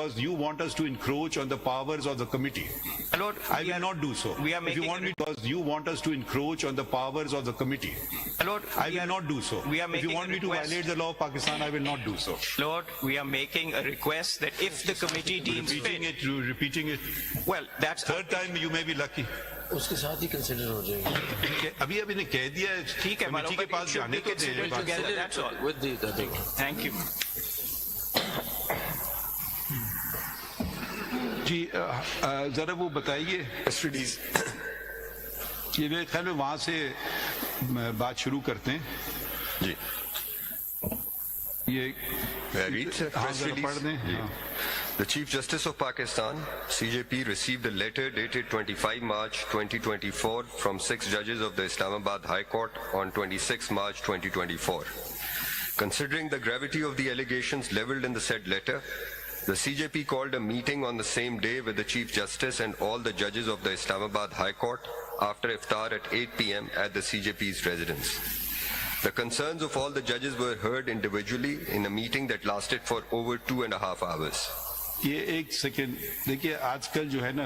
because you want us to encroach on the powers of the committee. Lord, I will not do so. we are If you making want me, because you want us to encroach on the powers of the committee. Lord, I will not do so. we are If you making want a me to request. violate the law of Pakistan, I will not do so. Lord, we are making a request that if the committee deems fit, Repeating it. well, that's Third time you may be lucky. اس کے ساتھ ہی consider ہو جائے گی. ابھی نے کہہ دیا ہے ٹھیک ہے کمیٹی کے پاس جانے تو دیں. together, that's all. With the other one. Thank you. جی ذرا وہ بتائیے Custodies. یہ میرے خیال میں وہاں سے بات شروع کرتے ہیں. جی. یہ May I read, sir? ہاں Press ذرا release? پڑھ دیں. جی. ہاں. The Chief Justice of Pakistan, CJP, received a letter dated 25 March 2024 from 6 judges of the Islamabad High Court on 26 March 2024. Considering the gravity of the allegations leveled in the said letter, the CJP called a meeting on the same day with the Chief Justice and all the judges of the Islamabad High Court after iftar at 8 p.m. at the CJP's residence. The concerns of all the judges were heard individually in a meeting that lasted for over 2.5 hours. یہ ایک second دیکھیے آج کل جو ہے نا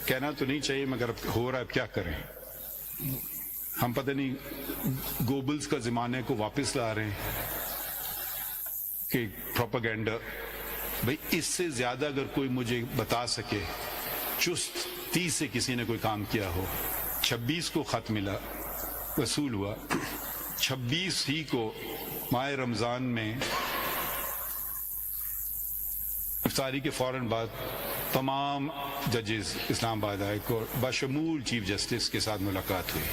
کہنا تو نہیں چاہیے مگر اب ہو رہا ہے اب کیا کریں. ہم پتہ نہیں گوبلز کا زمانے کو واپس لا رہے ہیں کہ پروپیگنڈا. بھئی اس سے زیادہ اگر کوئی مجھے بتا سکے چست 30 سے کسی نے کوئی کام کیا ہو. 26 کو خط ملا وصول ہوا, 26 ہی کو ماہ رمضان میں افطاری کے فوراً بعد تمام ججز اسلام آباد ہائی کورٹ بشمول چیف جسٹس کے ساتھ ملاقات ہوئی.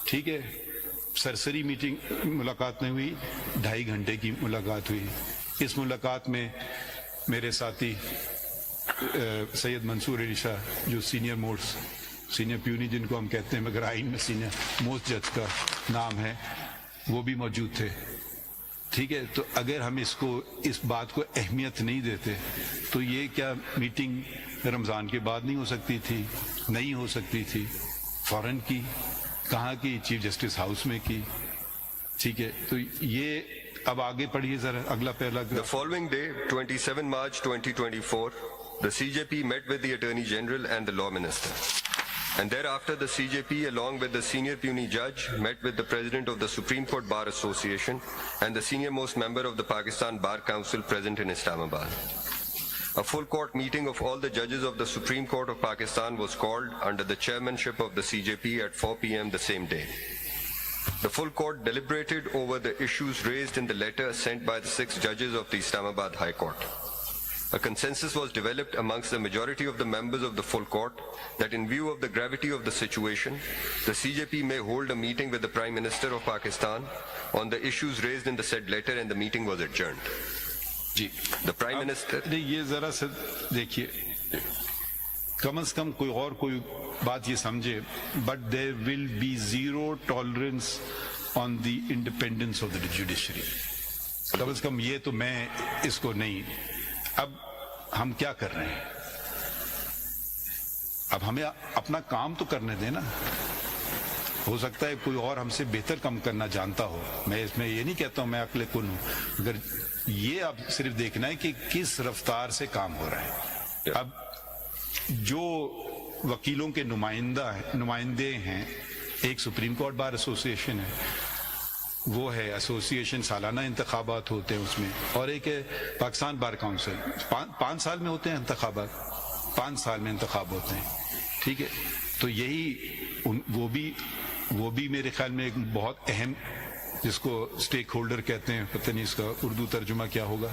ٹھیک ہے, سرسری میٹنگ ملاقات نہیں ہوئی, 2.5 گھنٹے کی ملاقات ہوئی. اس ملاقات میں میرے ساتھی سید منصور علی شاہ جو سینئر پیونی جن کو ہم کہتے ہیں مگر آئین میں سینئر موسٹ جج کا نام ہے, وہ بھی موجود تھے. ٹھیک ہے, تو اگر ہم اس بات کو اہمیت نہیں دیتے تو یہ کیا میٹنگ رمضان کے بعد نہیں ہو سکتی تھی؟ نہیں ہو سکتی تھی. فوراً کی, کہاں کی؟ چیف جسٹس ہاؤس میں کی. ٹھیک ہے, تو یہ اب آگے پڑھیے ذرا اگلا پہلا. The following day, 27 March 2024, the CJP met with the Attorney General and the Law Minister. And thereafter, the CJP, along with the senior puisne judge, met with the President of the Supreme Court Bar Association and the senior-most member of the Pakistan Bar Council present in Islamabad. A full court meeting of all the judges of the Supreme Court of Pakistan was called under the chairmanship of the CJP at 4 p.m. the same day. The full court deliberated over the issues raised in the letter sent by the 6 judges of the Islamabad High Court. A consensus was developed amongst the majority of the members of the full court that in view of the gravity of the situation, the CJP may hold a meeting with the Prime Minister of Pakistan on the issues raised in the said letter, and the meeting was adjourned. G, The Prime Minister... یہ ذرا سے دیکھیے, کم از کم کوئی بات یہ سمجھے, but there will be zero tolerance on the independence of the judiciary. کم از کم یہ تو میں اس کو نہیں. اب ہم کیا کر رہے ہیں؟ اب ہمیں اپنا کام تو کرنے دیں نا. ہو سکتا ہے کوئی اور ہم سے بہتر کام کرنا جانتا ہو, میں اس میں یہ نہیں کہتا ہوں میں عقل کن ہوں, مگر یہ اب صرف دیکھنا ہے کہ کس رفتار سے کام ہو رہا ہے. اب جو وکیلوں کے نمائندے ہیں, ایک سپریم کورٹ بار ایسوسیشن ہے, وہ ہے ایسوسیشن, سالانہ انتخابات ہوتے ہیں اس میں, اور ایک ہے پاکستان بار کونسل, 5 سال میں ہوتے ہیں انتخابات, 5 سال میں انتخاب ہوتے ہیں. ٹھیک ہے, تو یہی وہ بھی میرے خیال میں ایک بہت اہم, جس کو اسٹیک ہولڈر کہتے ہیں, پتہ نہیں اس کا اردو ترجمہ کیا ہوگا.